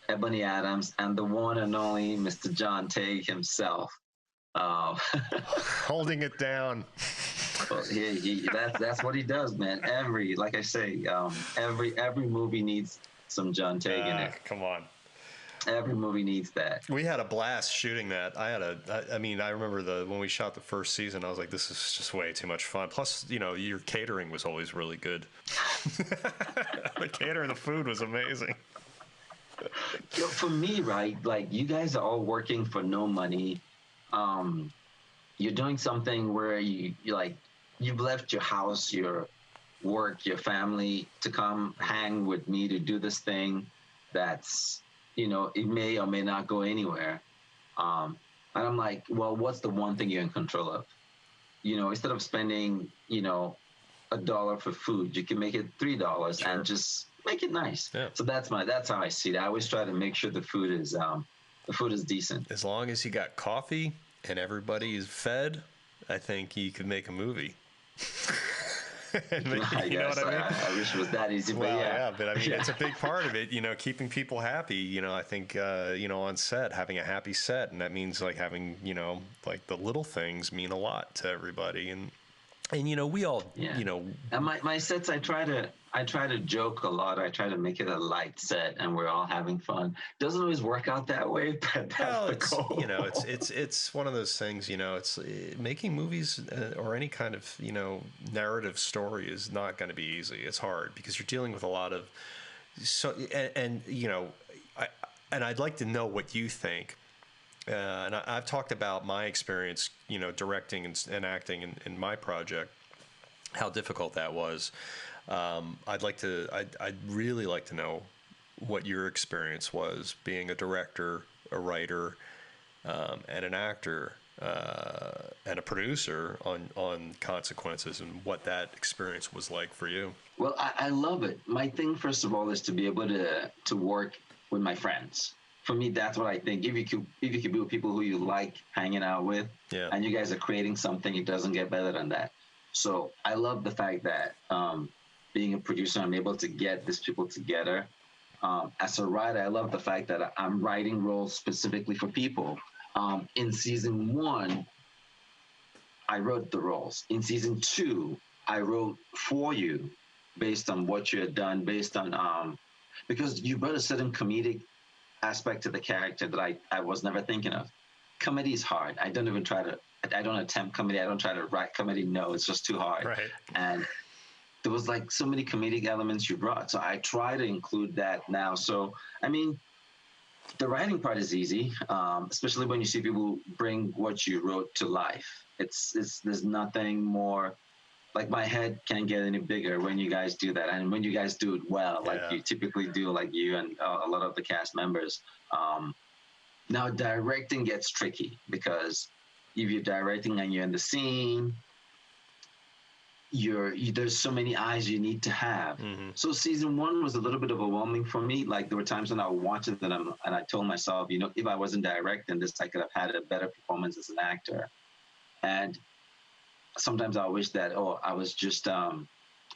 Ebony Adams, and the one and only Mr. John Tague himself. Holding it down. Well, that's what he does, man. Every movie needs some John Tague in it. Come on. Every movie needs that. We had a blast shooting that. I remember when we shot the first season, I was like, this is just way too much fun. Plus, you know, your catering was always really good. The catering, the food was amazing. You know, for me, right, like you guys are all working for no money. You're doing something where you've left your house, your work, your family to come hang with me to do this thing that's, you know, it may or may not go anywhere. And I'm like, well, what's the one thing you're in control of? You know, instead of spending, you know, $1 for food, you can make it $3 and just make it nice. Yeah. So that's how I see it. I always try to make sure the food is decent. As long as you got coffee and everybody is fed, I think you could make a movie. You know what I mean? I wish it was that easy, but but I mean, it's a big part of it, you know, keeping people happy. You know, I think, you know, on set, having a happy set, and that means like having, you know, like the little things mean a lot to everybody. And you know, we all, you know. And my sets, I try to I try to joke a lot. I try to make it a light set, and we're all having fun. Doesn't always work out that way, but that's Well, the it's goal. it's one of those things. It's making movies or any kind of narrative story is not going to be easy. It's hard because you're dealing with a lot of I and I'd like to know what you think. And I've talked about my experience, directing and acting in my project, how difficult that was. I'd really like to know what your experience was being a director, a writer, and an actor, and a producer on Consequences, and what that experience was like for you. Well, I love it. My thing, first of all, is to be able to work with my friends. For me, that's what I think. If you could be with people who you like hanging out with, Yeah. and you guys are creating something, it doesn't get better than that. So I love the fact that being a producer, I'm able to get these people together. As a writer, I love the fact that I'm writing roles specifically for people. In season 1, I wrote the roles. In season 2, I wrote for you based on what you had done, based on because you brought a certain comedic aspect to the character that I was never thinking of. Comedy is hard. I don't attempt comedy. I don't try to write comedy. No, it's just too hard. Right. And there was like so many comedic elements you brought. So I try to include that now. So, I mean, the writing part is easy, especially when you see people bring what you wrote to life. There's nothing more, like my head can't get any bigger when you guys do that, and when you guys do it well, like you typically do, like you and a lot of the cast members. Now directing gets tricky because if you're directing and you're in the scene, there's so many eyes you need to have. Mm-hmm. So season 1 was a little bit overwhelming for me. Like there were times when I would watch it and I told myself, if I wasn't directing this, I could have had a better performance as an actor. And sometimes I wish that I was just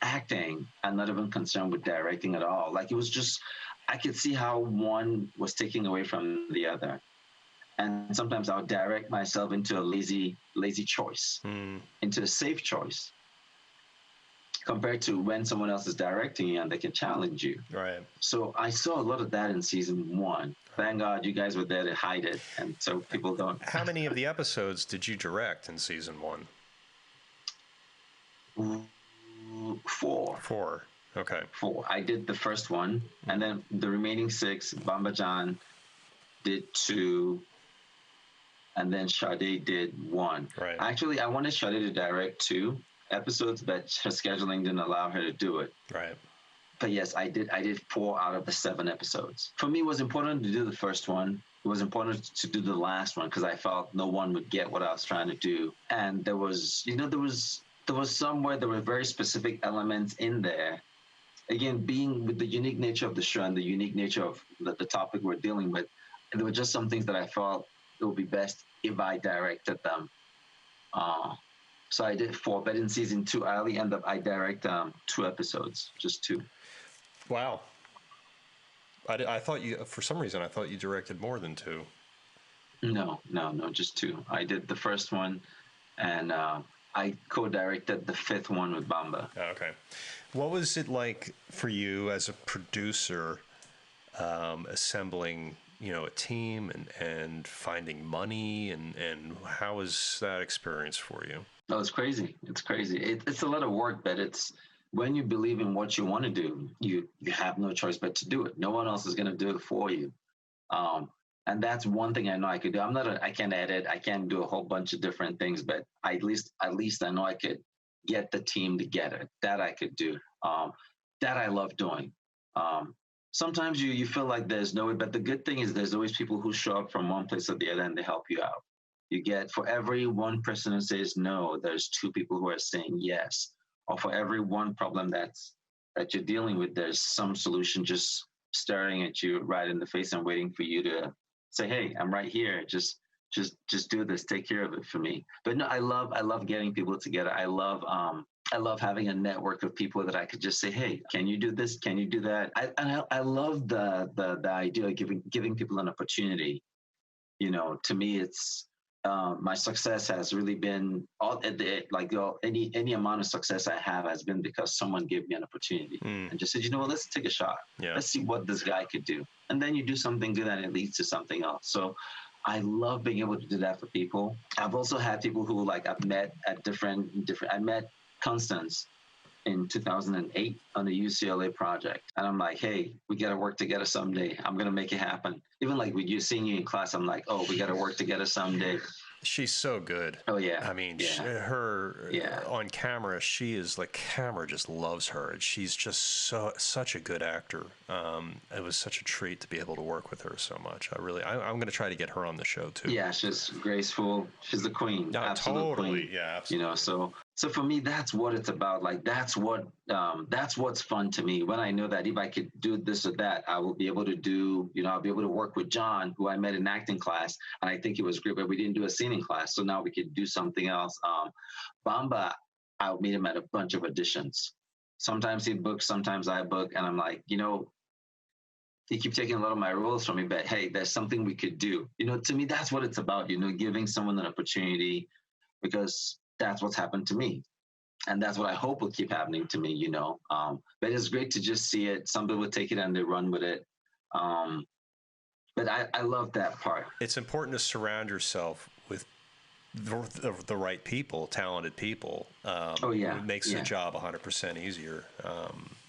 acting and not even concerned with directing at all. Like it was just, I could see how one was taking away from the other. And sometimes I would direct myself into a lazy choice, into a safe choice, compared to when someone else is directing you and they can challenge you. Right. So I saw a lot of that in season 1. Thank God you guys were there to hide it, and so people don't. How many of the episodes did you direct in season 1? 4. 4. Okay. 4. I did the first one, and then the remaining 6, Bamba John did 2, and then Sade did 1. Right. Actually, I wanted Sade to direct 2 episodes, but her scheduling didn't allow her to do it. Right. But yes, I did 4 out of the 7 episodes. For me, it was important to do the first one. It was important to do the last one because I felt no one would get what I was trying to do. And there was somewhere there were very specific elements in there. Again, being with the unique nature of the show and the unique nature of the topic we're dealing with, there were just some things that I felt it would be best if I directed them. So I did 4, but in season 2, I direct 2 episodes, just 2. Wow. I thought for some reason, I thought you directed more than 2. No, just 2. I did the first one, and I co-directed the 5th one with Bamba. Okay. What was it like for you as a producer, assembling, a team and finding money, and how was that experience for you? Oh, it's crazy. It's crazy. It's a lot of work, but it's when you believe in what you want to do, you have no choice but to do it. No one else is going to do it for you. And that's one thing I know I could do. I can't edit. I can't do a whole bunch of different things, but at least I know I could get the team together. That I could do. That I love doing. Sometimes you feel like there's no way, but the good thing is there's always people who show up from one place or the other and they help you out. You get, for every one person who says no, there's 2 people who are saying yes. Or for every one problem that you're dealing with, there's some solution just staring at you right in the face and waiting for you to say, hey, I'm right here. Just do this. Take care of it for me. But no, I love getting people together. I love having a network of people that I could just say, hey, can you do this? Can you do that? I love the idea of giving people an opportunity. To me, it's my success has really been any amount of success I have has been because someone gave me an opportunity and just said, you know what, let's take a shot. Yeah. Let's see what this guy could do. And then you do something good and it leads to something else. So I love being able to do that for people. I've also had people who like I've met at different, I met Constance in 2008 on the UCLA project. And I'm like, hey, we got to work together someday. I'm going to make it happen. Even like with you seeing you in class, I'm like, oh, we got to work together someday. She's so good. Oh, yeah. I mean, yeah. Her on camera, she is like, camera just loves her. She's just such a good actor. It was such a treat to be able to work with her so much. I'm going to try to get her on the show too. Yeah, she's graceful. She's the queen. No, absolute totally. Queen. Yeah, absolutely. You know, so for me, that's what it's about. Like, that's what's fun to me. When I know that if I could do this or that, I will be able to do, I'll be able to work with John, who I met in acting class. And I think it was great, but we didn't do a scene in class. So now we could do something else. Bamba, I'll meet him at a bunch of auditions. Sometimes he books, sometimes I book. And I'm like, you keep taking a lot of my roles from me, but hey, there's something we could do. To me, that's what it's about, giving someone an opportunity, because that's what's happened to me. And that's what I hope will keep happening to me, But it's great to just see it. Some people take it and they run with it. But I love that part. It's important to surround yourself with the right people, talented people. It makes the job 100% easier.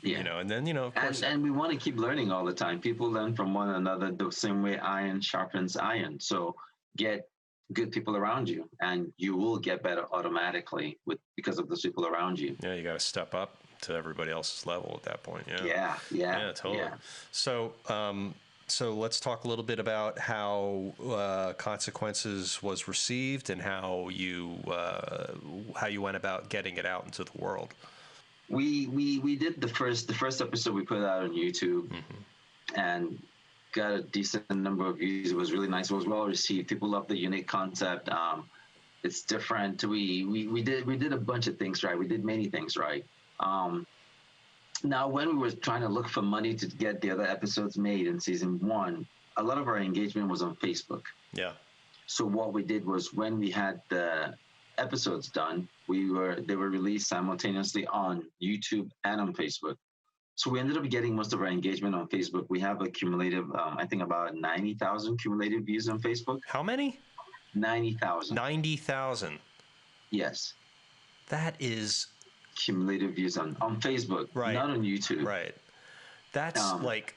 And then, of course. And we want to keep learning all the time. People learn from one another the same way iron sharpens iron. So get good people around you and you will get better automatically because of those people around you. Yeah, you got to step up to everybody else's level at that point. Yeah, totally. Yeah. So let's talk a little bit about how Consequences was received and how you went about getting it out into the world. We did the first episode we put out on YouTube, and got a decent number of views. It was really nice. It was well received. People love the unique concept. It's different. We did a bunch of things right. We did many things right. Now, when we were trying to look for money to get the other episodes made in season 1, a lot of our engagement was on Facebook. Yeah. So what we did was when we had the episodes done, they were released simultaneously on YouTube and on Facebook. So we ended up getting most of our engagement on Facebook. We have a cumulative, I think about 90,000 cumulative views on Facebook. How many? 90,000. 90,000. Yes. That is cumulative views on Facebook, right. Not on YouTube. Right. That's like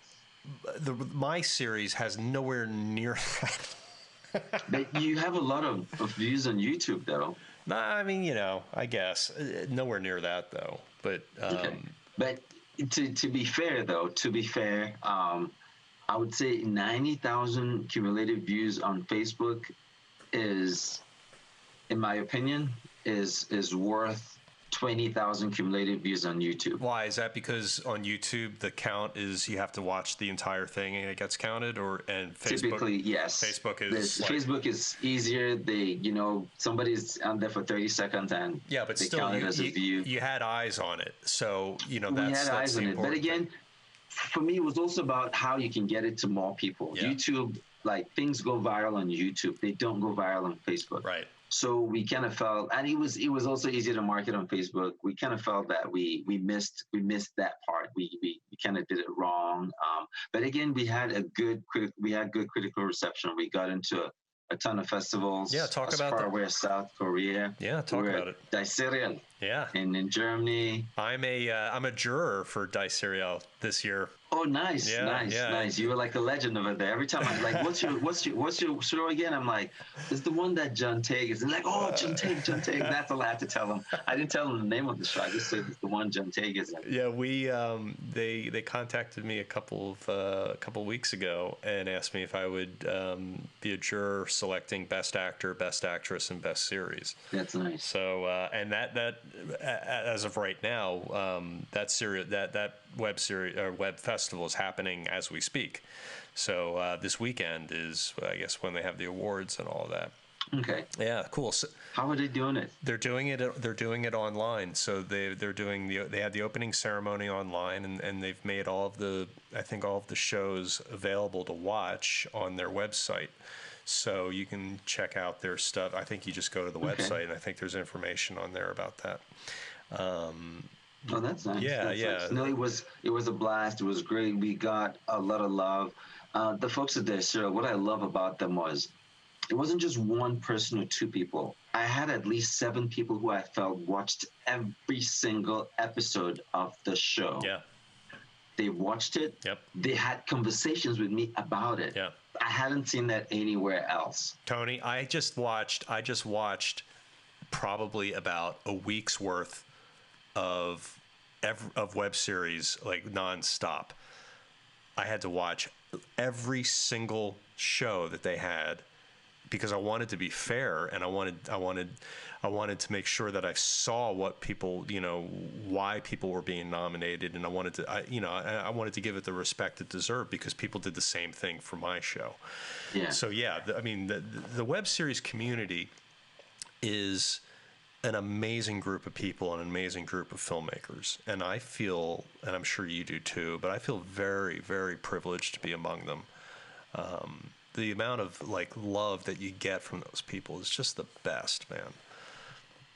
my series has nowhere near that. But you have a lot of views on YouTube, though. I mean, I guess nowhere near that, though. But okay. But to be fair, though, I would say 90,000 cumulative views on Facebook is, in my opinion, is worth 20,000 cumulative views on YouTube. Why? Is that because on YouTube the count is you have to watch the entire thing and it gets counted, and Facebook? Typically, yes. Facebook is easier. Somebody's on there for 30 seconds and but they still, count it as a view. You had eyes on it, so we had eyes on it. But again, for me, it was also about how you can get it to more people. Yeah. YouTube, like things go viral on YouTube. They don't go viral on Facebook. Right. So we kind of felt, and it was also easier to market on Facebook. We kind of felt that we missed that part. We kind of did it wrong. But again, we had good critical reception. We got into a ton of festivals. Yeah, talk about far away as South Korea. Yeah, talk about it. Die Serial. Yeah. In Germany. I'm a juror for Die Serial this year. Oh, nice. You were like a legend over there. Every time I'm like, what's your show again? I'm like, it's the one that John Tague is. And like, oh, John Tague. That's all I had to tell him. I didn't tell him the name of the show. I just said it's the one John Tague is in. Yeah, they contacted me a couple weeks ago and asked me if I would be a juror selecting Best Actor, Best Actress, and Best Series. That's nice. So and that as of right now, that web series or web festival is happening as we speak. So this weekend is, I guess, when they have the awards and all of that. Okay. Yeah, cool. So, how are they doing it? They're doing it online. So they had the opening ceremony online, and they've made all of the shows available to watch on their website. So you can check out their stuff. I think you just go to the website, and I think there's information on there about that. Oh, that's nice. Yeah, That's yeah. nice. No, it was a blast. It was great. We got a lot of love. The folks at the show, what I love about them was it wasn't just one person or two people. I had at least 7 people who I felt watched every single episode of the show. Yeah. They watched it. Yep. They had conversations with me about it. Yeah. I hadn't seen that anywhere else. Tony, I just watched probably about a week's worth of web series, like nonstop. I had to watch every single show that they had because I wanted to be fair, and I wanted to make sure that I saw what people, why people were being nominated, and I wanted to give it the respect it deserved because people did the same thing for my show. Yeah. So yeah, the web series community is an amazing group of people, an amazing group of filmmakers, and I feel, and I'm sure you do too, but I feel very, very privileged to be among them. The amount of love that you get from those people is just the best, man.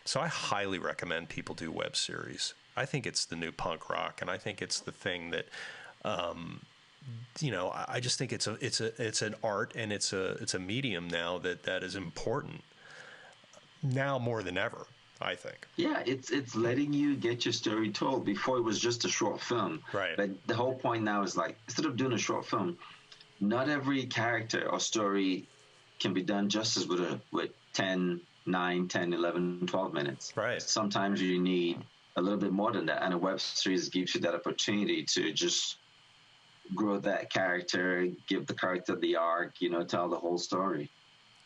So I highly recommend people do web series. I think it's the new punk rock, and I think it's the thing that, I just think it's an art, and it's a medium now that is important now more than ever, I think. Yeah, it's letting you get your story told. Before it was just a short film. Right. But the whole point now is instead of doing a short film, not every character or story can be done justice with 10, 9, 10, 11, 12 minutes. Right. Sometimes you need a little bit more than that, and a web series gives you that opportunity to just grow that character, give the character the arc, tell the whole story.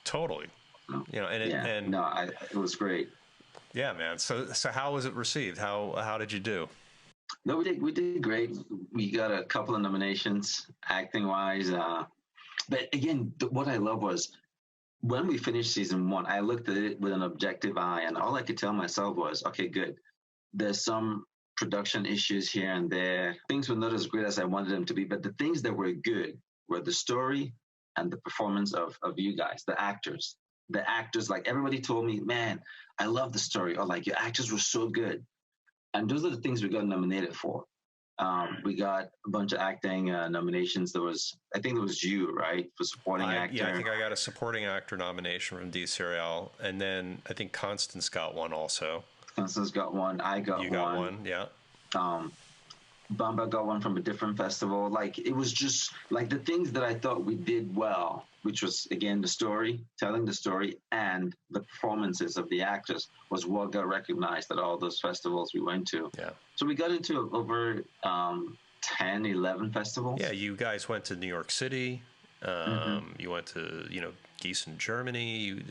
Totally. It was great. Yeah, man. So how was it received? How did you do? No, we did great. We got a couple of nominations, acting wise. But again, what I love was when we finished season 1, I looked at it with an objective eye, and all I could tell myself was, okay, good. There's some production issues here and there. Things were not as great as I wanted them to be, but the things that were good were the story and the performance of you guys, the actors. The actors, everybody told me, man, I love the story, or your actors were so good. And those are the things we got nominated for. We got a bunch of acting nominations. I think it was you, right, for supporting actor. Yeah, I think I got a supporting actor nomination from D Serial, and then I think Constance got one also. Constance got one. You got one, yeah. Bamba got one from a different festival. It was just the things that I thought we did well, which was, again, the story, telling the story, and the performances of the actors was what got recognized at all those festivals we went to. Yeah. So we got into over 10, 11 festivals. Yeah, you guys went to New York City. You went to, Gießen, Germany.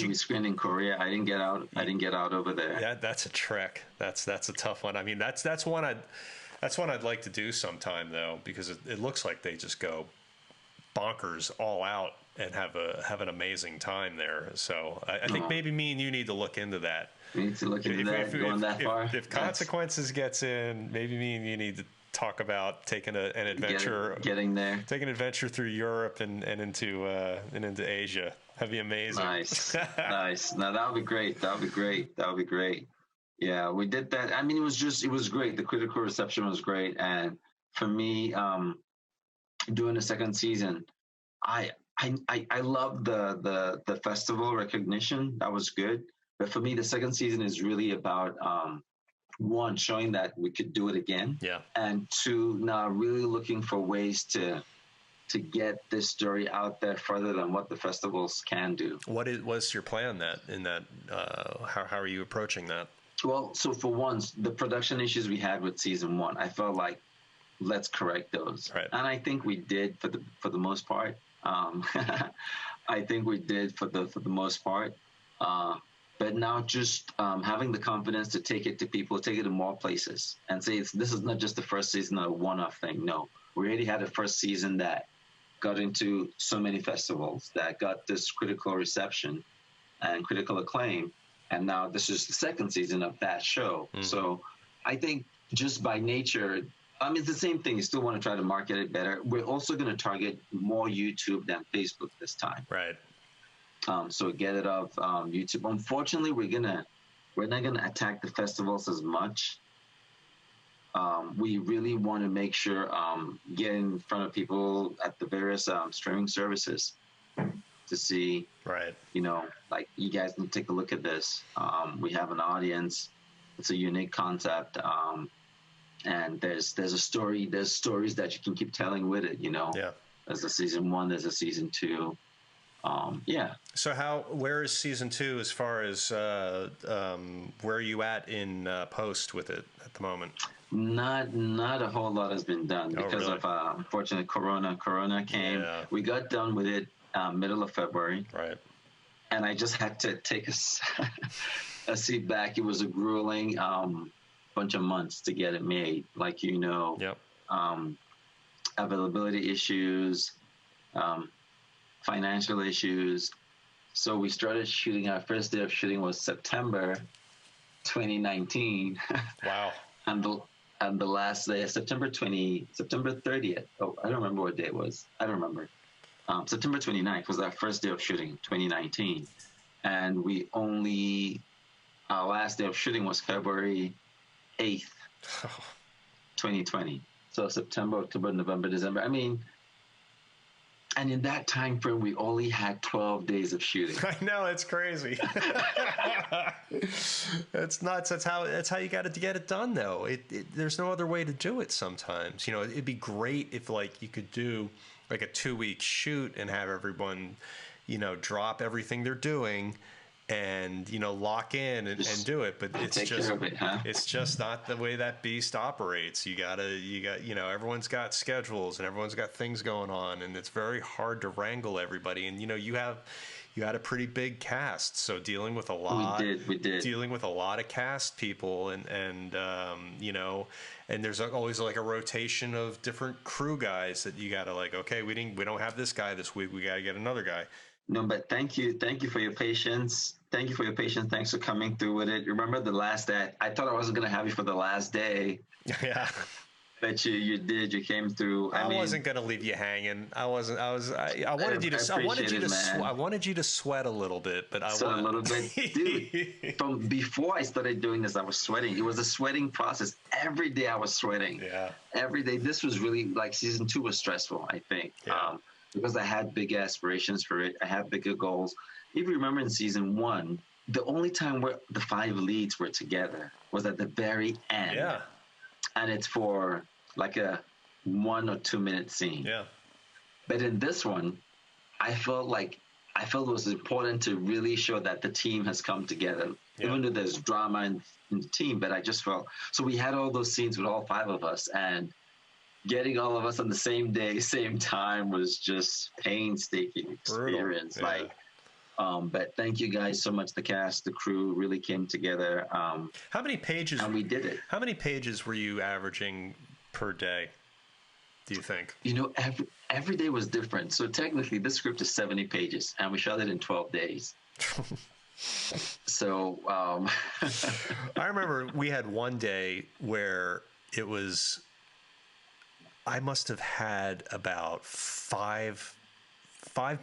We screened in Korea. I didn't get out over there. Yeah, that's a trek. That's a tough one. I mean, that's one I'd like to do sometime though, because it looks like they just go bonkers all out and have an amazing time there. So I think maybe me and you need to look into that. We need to look into going that far. If Consequences gets in, maybe me and you need to talk about taking an adventure, getting there, taking an adventure through Europe and into Asia. That'd be amazing. Nice. Now that would be great. Yeah, we did that. I mean, it was great. The critical reception was great, and for me, doing the second season, I love the festival recognition. That was good. But for me, the second season is really about one, showing that we could do it again. Yeah. And two, now really looking for ways to get this story out there further than what the festivals can do. What's your plan how are you approaching that? Well, so for once, the production issues we had with season 1, I felt like let's correct those. Right. And I think we did for the most part. I think we did for the most part. But now just having the confidence to take it to people, take it to more places, and say this is not just the first season, a one-off thing. No, we already had a first season that got into so many festivals, that got this critical reception and critical acclaim, and now this is the second season of that show. So I think just by nature, It's the same thing. You still want to try to market it better. We're also going to target more YouTube than Facebook this time. Right. So get it off YouTube. Unfortunately, we're not gonna attack the festivals as much. We really want to make sure get in front of people at the various streaming services to see, right. Like, you guys can take a look at this. We have an audience. It's a unique concept. And there's a story. There's stories that you can keep telling with it. Yeah. There's a season 1. There's a season 2. Yeah. So where is season 2 as far as where are you at in post with it at the moment? Not a whole lot has been done because of unfortunately Corona came. Yeah. We got done with it middle of February. Right. And I just had to take a seat back. It was a grueling bunch of months to get it made. Like, Yep. Availability issues, financial issues. So we started shooting. Our first day of shooting was September 2019. Wow. and the last day, September 30th. Oh, I don't remember what day it was. I don't remember. September 29th was our first day of shooting, 2019. And our last day of shooting was February 8th, 2020. So September, October, November, December. And in that time frame, we only had 12 days of shooting. I know, it's crazy. It's nuts. That's how you got to get it done, though. There's no other way to do it sometimes. It'd be great if, like, you could do like a 2-week shoot and have everyone, drop everything they're doing and lock in and do it, but it's just not the way that beast operates. You got everyone's got schedules and everyone's got things going on, and it's very hard to wrangle everybody. And you had a pretty big cast, so dealing with a lot we did dealing with a lot of cast people and and there's always like a rotation of different crew guys that you gotta, like, okay, we don't have this guy this week, we gotta get another guy. No, but thank you for your patience. Thanks for coming through with it. Remember the last day? I thought I wasn't going to have you for the last day. Yeah. But you did. You came through. I wasn't going to leave you hanging. I wanted you to sweat a little bit, but a little bit. Dude, from before I started doing this, I was sweating. It was a sweating process. Every day I was sweating. Yeah. Every day. This was really, like, season 2 was stressful, I think. Yeah. Because I had big aspirations for it. I had bigger goals. If you remember in season 1, the only time where the 5 leads were together was at the very end. Yeah. And it's for like a 1 or 2 minute scene. Yeah. But in this one, I felt it was important to really show that the team has come together. Yeah. Even though there's drama in the team, but I just felt, so we had all those scenes with all 5 of us, and getting all of us on the same day, same time was just painstaking experience. Yeah. But thank you guys so much. The cast, the crew really came together. How many pages? And we did it. How many pages were you averaging per day, do you think? Every day was different. So technically this script is 70 pages and we shot it in 12 days. So I remember we had one day where it was, I must have had about five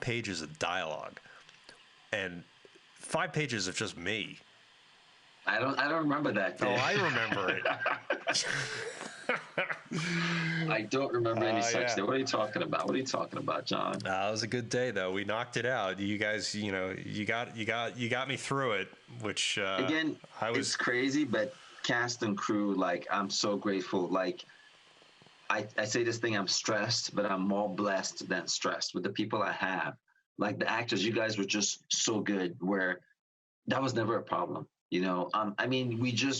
pages of dialogue and 5 pages of just me. I don't remember that day. Oh, I remember it. I don't remember any such day. What are you talking about? What are you talking about, John? It was a good day, though. We knocked it out. You guys, you got me through it. Which again, it's crazy, but cast and crew, like, I'm so grateful. Like, I say this thing, I'm stressed, but I'm more blessed than stressed with the people I have. Like the actors, you guys were just so good. Where that was never a problem. I mean, we did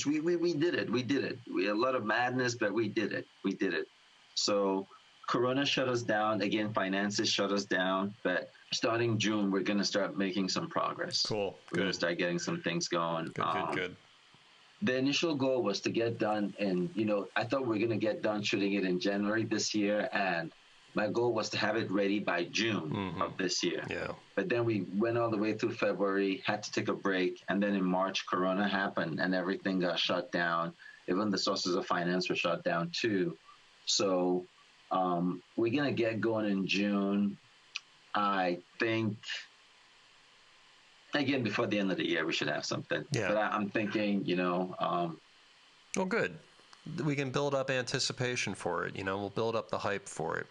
it. We did it. We had a lot of madness, but we did it. So Corona shut us down. Again, finances shut us down. But starting June, we're going to start making some progress. Cool. We're going to start getting some things going. Good. The initial goal was to get done. And, I thought we were going to get done shooting it in January this year. And my goal was to have it ready by June of this year. Yeah. But then we went all the way through February, had to take a break. And then in March, Corona happened and everything got shut down. Even the sources of finance were shut down too. So we're gonna get going in June. I think again before the end of the year we should have something. Yeah. But I'm thinking, Well, good. We can build up anticipation for it. We'll build up the hype for it.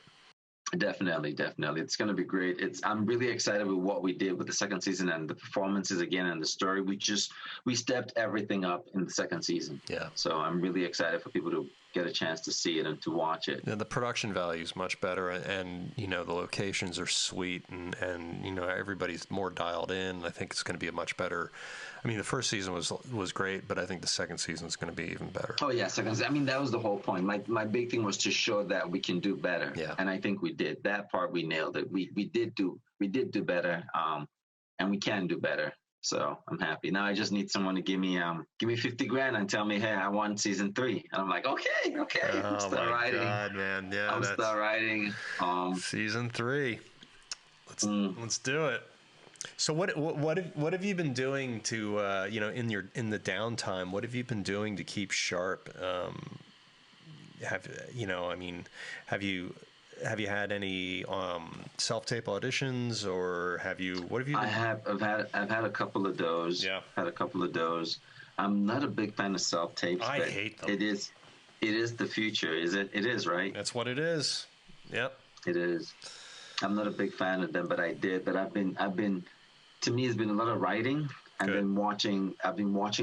Definitely. It's going to be great. I'm really excited with what we did with the second season and the performances again and the story. We stepped everything up in the second season. Yeah. So I'm really excited for people to get a chance to see it and to watch it. And the production value is much better, and the locations are sweet, and everybody's more dialed in. I think it's going to be a much better. I mean, the first season was great, but I think the second season is going to be even better. Oh yeah, I mean, that was the whole point. My big thing was to show that we can do better. Yeah. And I think we did. That part we nailed it. We did do better. And we can do better. So I'm happy. Now I just need someone to give me $50,000 and tell me, hey, I want season 3. And I'm like, okay. Oh start my writing. God, man. Yeah. I'll start writing. Season 3. Let's do it. So what have you been doing to in the downtime? What have you been doing to keep sharp? Have you had any self-tape auditions, or what have you been? I've had a couple of those. Yeah. Had a couple of those. I'm not a big fan of self-tapes. I hate them. It is the future. It is, right? That's what it is. Yep. It is. I'm not a big fan of them, but I did. But I've been. To me, it's been a lot of writing. I've been watching a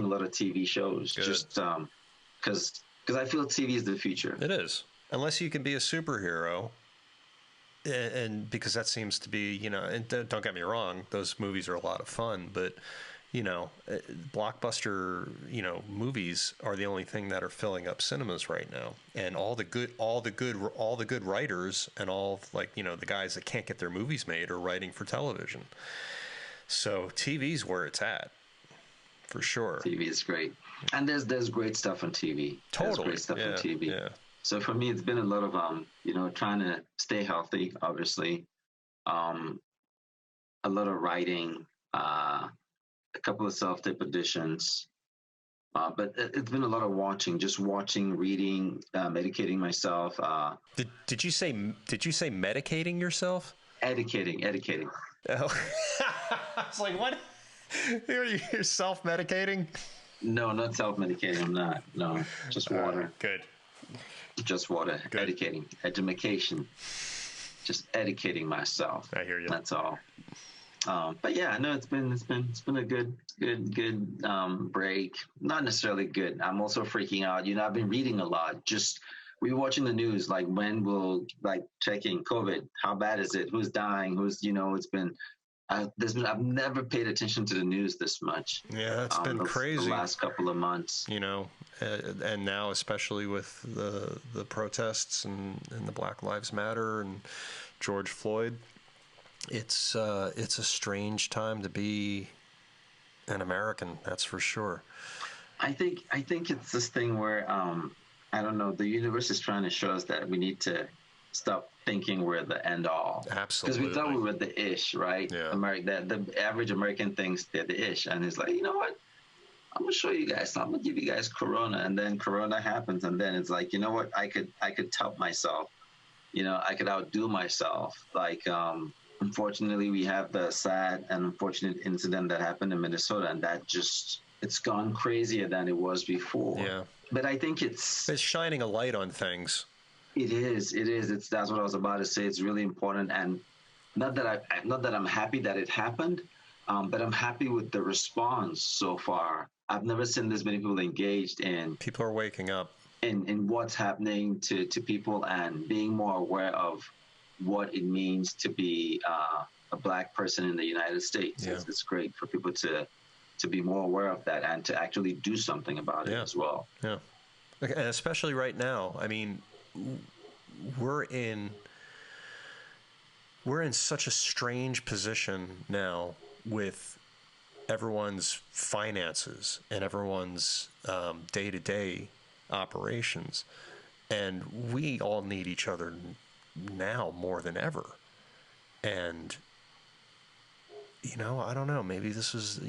lot of TV shows. Good. Just because I feel TV is the future. It is, unless you can be a superhero. And because that seems to be, and don't get me wrong, those movies are a lot of fun, but blockbuster, movies are the only thing that are filling up cinemas right now. And all the good writers and all the guys that can't get their movies made are writing for television. So TV's where it's at, for sure. TV is great, and there's great stuff on TV. Totally, there's great stuff on TV. Yeah. So for me, it's been a lot of trying to stay healthy. Obviously, a lot of writing, a couple of self-tape editions, but it's been a lot of watching, reading, medicating myself. Did you say medicating yourself? Educating. Oh. I was like, what? You're self-medicating? No, not self-medicating. I'm not. No, just water. Good. Just water. Good. Education. Just educating myself. I hear you. That's all. But yeah, no, it's been a good break. Not necessarily good. I'm also freaking out. I've been reading a lot. We were watching the news, like when will checking COVID, how bad is it? Who's dying? It's been I've never paid attention to the news this much. Yeah, it's been crazy the last couple of months. And now especially with the protests and the Black Lives Matter and George Floyd, it's a strange time to be an American. That's for sure. I think it's this thing where I don't know. The universe is trying to show us that we need to stop thinking we're the end all. Absolutely. Because we thought we were the ish, right? Yeah. The average American thinks they're the ish, and it's like, you know what? I'm gonna show you guys. I'm gonna give you guys Corona, and then Corona happens, and then it's like, you know what? I could top myself. I could outdo myself. Unfortunately, we have the sad and unfortunate incident that happened in Minnesota, and that it's gone crazier than it was before. Yeah. But I think it's shining a light on things. It is. That's what I was about to say. It's really important, and not that I'm happy that it happened, but I'm happy with the response so far. I've never seen this many people engaged in. People are waking up in what's happening to people and being more aware of what it means to be a Black person in the United States. Yeah. It's great for people to be more aware of that and to actually do something about it as well. Yeah. And especially right now. I mean, we're in such a strange position now with everyone's finances and everyone's day-to-day operations. And we all need each other now more than ever. And, I don't know, maybe this is,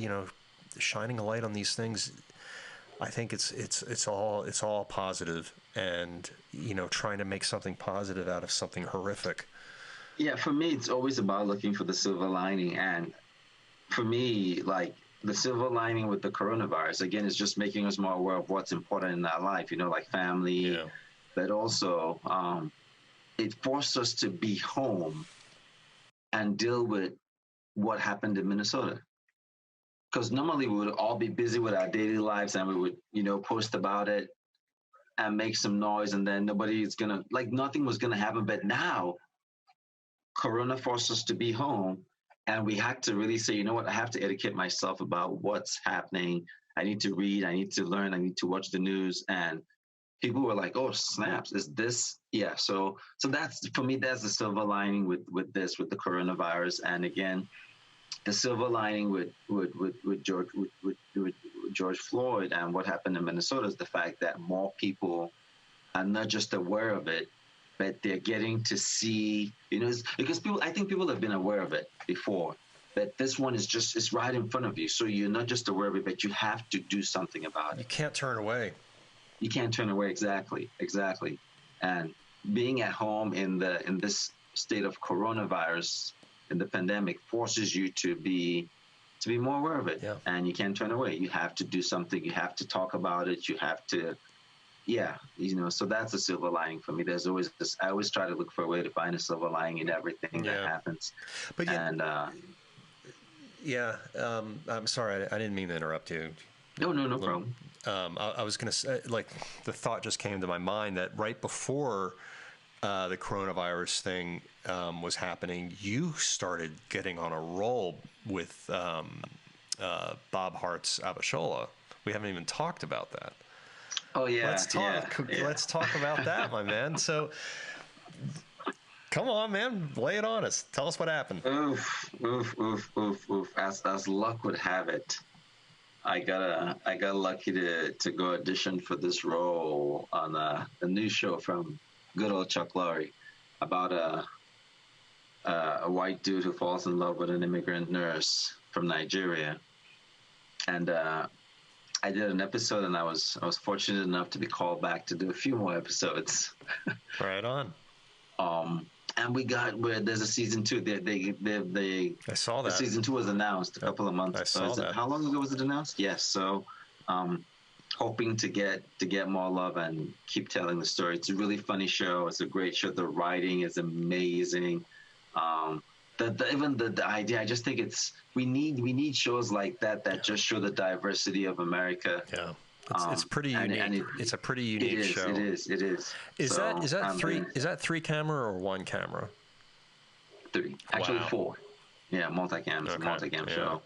shining a light on these things. I think it's all positive, and trying to make something positive out of something horrific. Yeah, for me, it's always about looking for the silver lining, and for me, like the silver lining with the coronavirus again is just making us more aware of what's important in our life. Like family, Yeah. but also it forced us to be home and deal with what happened in Minnesota. Because normally we would all be busy with our daily lives and we would, post about it and make some noise, and then nobody's gonna, like, nothing was gonna happen. But now, Corona forced us to be home, and we had to really say, you know what, I have to educate myself about what's happening. I need to read, I need to learn, I need to watch the news. And people were like, "Oh, snaps! Is this?" Yeah. So that's, for me, that's the silver lining with the coronavirus. And again, the silver lining with George Floyd and what happened in Minnesota is the fact that more people are not just aware of it, but they're getting to see. Because I think people have been aware of it before, but this one is just, it's right in front of you. So you're not just aware of it, but you have to do something about it. You can't turn away. You can't turn away. Exactly. And being at home in this state of coronavirus, in the pandemic, forces you to be more aware of it. Yeah. And you can't turn away. You have to do something. You have to talk about it. You have to, so that's a silver lining for me. There's always this, I always try to look for a way to find a silver lining in everything that happens. But I'm sorry, I didn't mean to interrupt you. No problem. I was going to say, like, the thought just came to my mind that right before the coronavirus thing was happening, you started getting on a roll with Bob Hearts Abishola. We haven't even talked about that. Oh yeah. Let's talk about that, my man. So, come on, man, lay it on us. Tell us what happened. Oof. As luck would have it, I got lucky to go audition for this role on a new show from good old Chuck Lorre about a white dude who falls in love with an immigrant nurse from Nigeria. And I did an episode, and I was fortunate enough to be called back to do a few more episodes. Right on. And we got where there's a season 2. They I saw that. The season 2 was announced a couple of months. I saw that. How long ago was it announced? Yes. So, hoping to get more love and keep telling the story. It's a really funny show. It's a great show. The writing is amazing. Even the idea, I just think we need shows like that just show the diversity of America. Yeah. It's pretty unique. It's a pretty unique show. It is. Is that 3 camera or 1 camera? 3. Actually, Wow. 4. Yeah, multicam. It's a multicam show.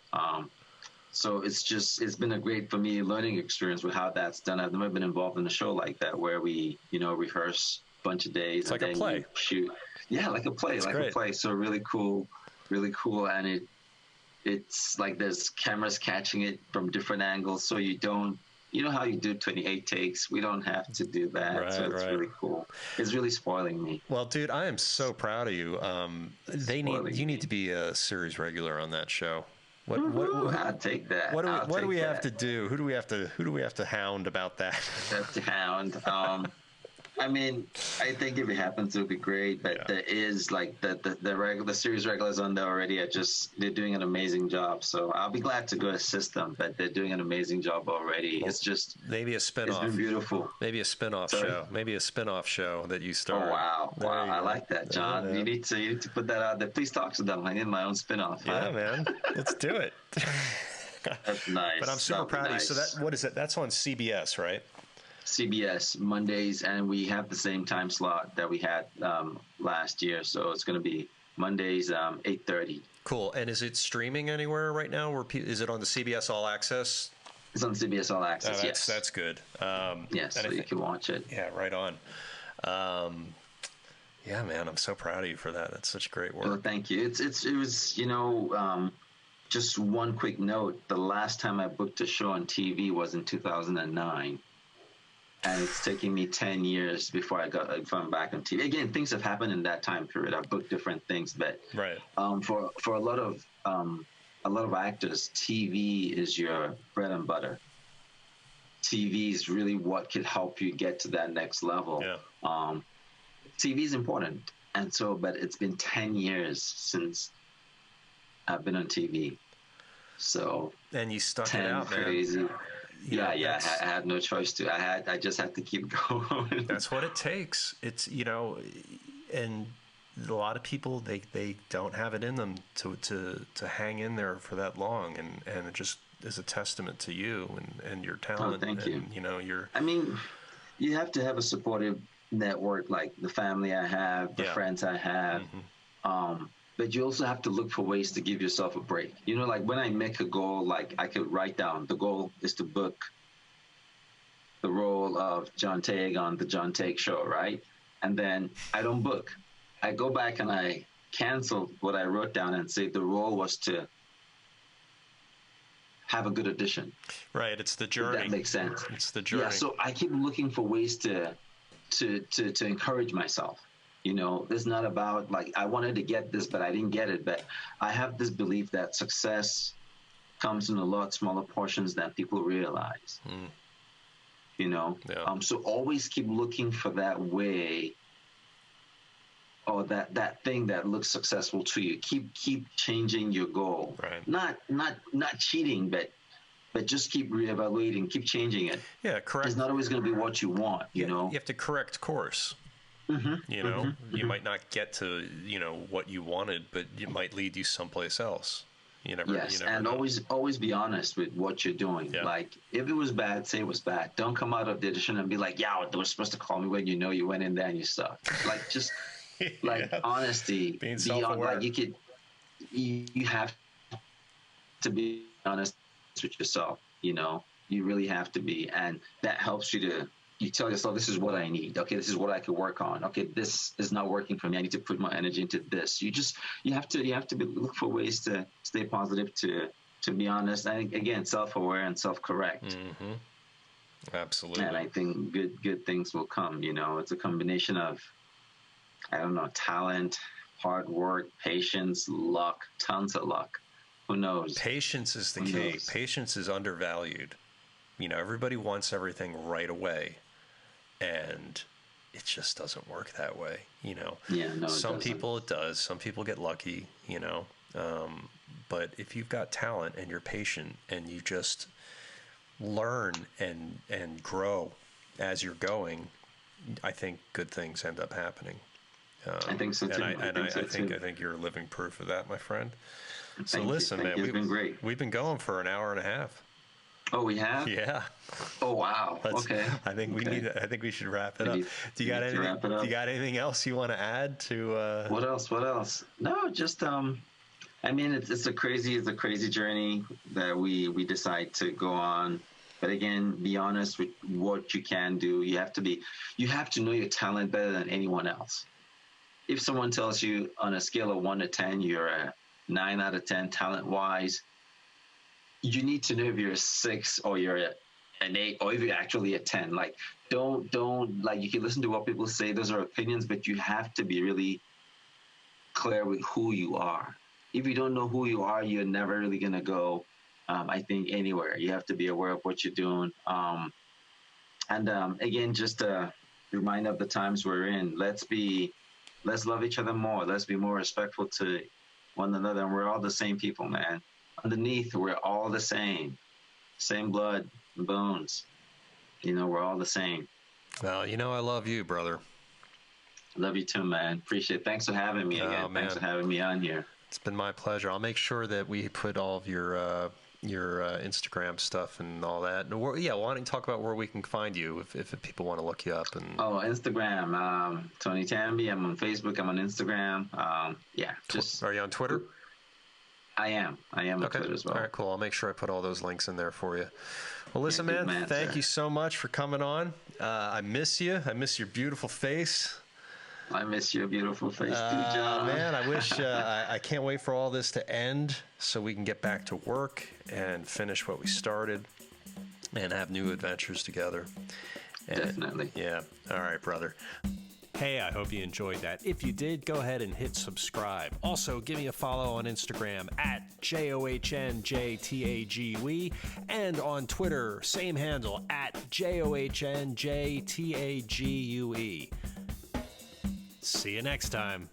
So it's been a great, for me, learning experience with how that's done. I've never been involved in a show like that where we, rehearse a bunch of days. It's like a play. Shoot. Yeah, like a play. It's like great. A play. So really cool. And it's like there's cameras catching it from different angles, so you don't, how you do 28 takes. We don't have to do that. Right, so it's really cool. It's really spoiling me. Well, dude, I am so proud of you. You need to be a series regular on that show. I'll take that. What do we have to do? Who do we have to hound about that? Have to hound. I mean, I think if it happens, it would be great. But there is like the series regulars on there already. They're doing an amazing job. So I'll be glad to go assist them. But they're doing an amazing job already. Well, it's just maybe a spinoff. It's been beautiful. Maybe a spinoff show. Maybe a spinoff show that you start. Oh wow! I like that, John. You need to put that out there. Please talk to them. I need my own spinoff. Yeah, man. Let's do it. That's nice. But I'm super proud of you. So what is it? That's on CBS, right? CBS Mondays, and we have the same time slot that we had last year, so it's going to be Mondays 8:30. Cool. And is it streaming anywhere right now? Or is it on the CBS All Access? It's on CBS All Access. Yes, that's good. Yes, so you can watch it. Yeah, right on. Yeah, man, I'm so proud of you for that. That's such great work. Well, thank you. It was just one quick note. The last time I booked a show on TV was in 2009. And it's taking me 10 years before if I'm back on TV. Again, things have happened in that time period. I've booked different things, but right. For a lot of actors, TV is your bread and butter. TV is really what could help you get to that next level. Yeah. TV is important. And so, but it's been 10 years since I've been on TV. So, and you stuck it out, crazy. man. Yeah, I had no choice to. I just had to keep going. That's what it takes. It's, and a lot of people, they don't have it in them to hang in there for that long, and it just is a testament to you and your talent. Oh, thank you. I mean, you have to have a supportive network, like the family I have, the friends I have. Mm-hmm. But you also have to look for ways to give yourself a break. Like when I make a goal, like I could write down, the goal is to book the role of John Tague on the John Tague Show, right? And then I don't book. I go back and I cancel what I wrote down and say the role was to have a good audition. Right, it's the journey. If that makes sense. It's the journey. Yeah, so I keep looking for ways to encourage myself. It's not about like I wanted to get this, but I didn't get it. But I have this belief that success comes in a lot smaller portions than people realize. Yeah. So always keep looking for that way, or that thing that looks successful to you. Keep changing your goal. Right. Not cheating, but just keep reevaluating, keep changing it. Yeah, correct. It's not always going to be what you want. You have to correct course. Mm-hmm. You might not get to what you wanted, but it might lead you someplace else. You never know. always be honest with what you're doing. Yeah. Like if it was bad, say it was bad. Don't come out of the audition and be like, "Yeah, they were supposed to call me," when you went in there and you sucked. Like just like honesty, being self-aware. Like you have to be honest with yourself. You really have to be, and that helps you to. You tell yourself, this is what I need. Okay, this is what I could work on. Okay, this is not working for me. I need to put my energy into this. You have to look for ways to stay positive, to be honest. And again, self-aware and self-correct. Mm-hmm. Absolutely. And I think good things will come. It's a combination of, I don't know, talent, hard work, patience, luck, tons of luck. Who knows? Patience is the key. Patience is undervalued. Everybody wants everything right away. And it just doesn't work that way, Yeah, no, some people it does. Some people get lucky, but if you've got talent and you're patient and you just learn and grow as you're going, I think good things end up happening. I think so too. I think you're living proof of that, my friend. So listen, man, it's been great. We've been going for an hour and a half. Oh, we have? Yeah. Oh, wow. Okay. I think we should wrap it up. Do you got anything else you want to add to? What else? No, just it's a crazy journey that we decide to go on. But again, be honest with what you can do. You have to know your talent better than anyone else. If someone tells you on a scale of 1 to 10, you're a 9 out of 10 talent-wise, you need to know if you're a 6 or you're an 8 or if you're actually a 10. Like, don't like, you can listen to what people say. Those are opinions, but you have to be really clear with who you are. If you don't know who you are, you're never really going to go, I think, anywhere. You have to be aware of what you're doing. Again, just a reminder of the times we're in. Let's love each other more. Let's be more respectful to one another. And we're all the same people, man. Underneath, we're all the same blood and bones. We're all the same. Well, I love you, brother. Love you too, man. Appreciate it. Thanks for having me again. Thanks for having me on here. It's been my pleasure. I'll make sure that we put all of your Instagram stuff and all that. And why don't you talk about where we can find you if people want to look you up? And Instagram, Tony Tambi. I'm on Facebook. I'm on Instagram. Are you on Twitter? I am on Twitter as well. All right, cool. I'll make sure I put all those links in there for you. Well, listen, man, thank you so much for coming on. I miss you. I miss your beautiful face. I miss your beautiful face too, John. Man, I wish I can't wait for all this to end so we can get back to work and finish what we started and have new adventures together. Definitely. Yeah. All right, brother. Hey, I hope you enjoyed that. If you did, go ahead and hit subscribe. Also, give me a follow on Instagram at JOHNJTAGUE and on Twitter, same handle at JOHNJTAGUE. See you next time.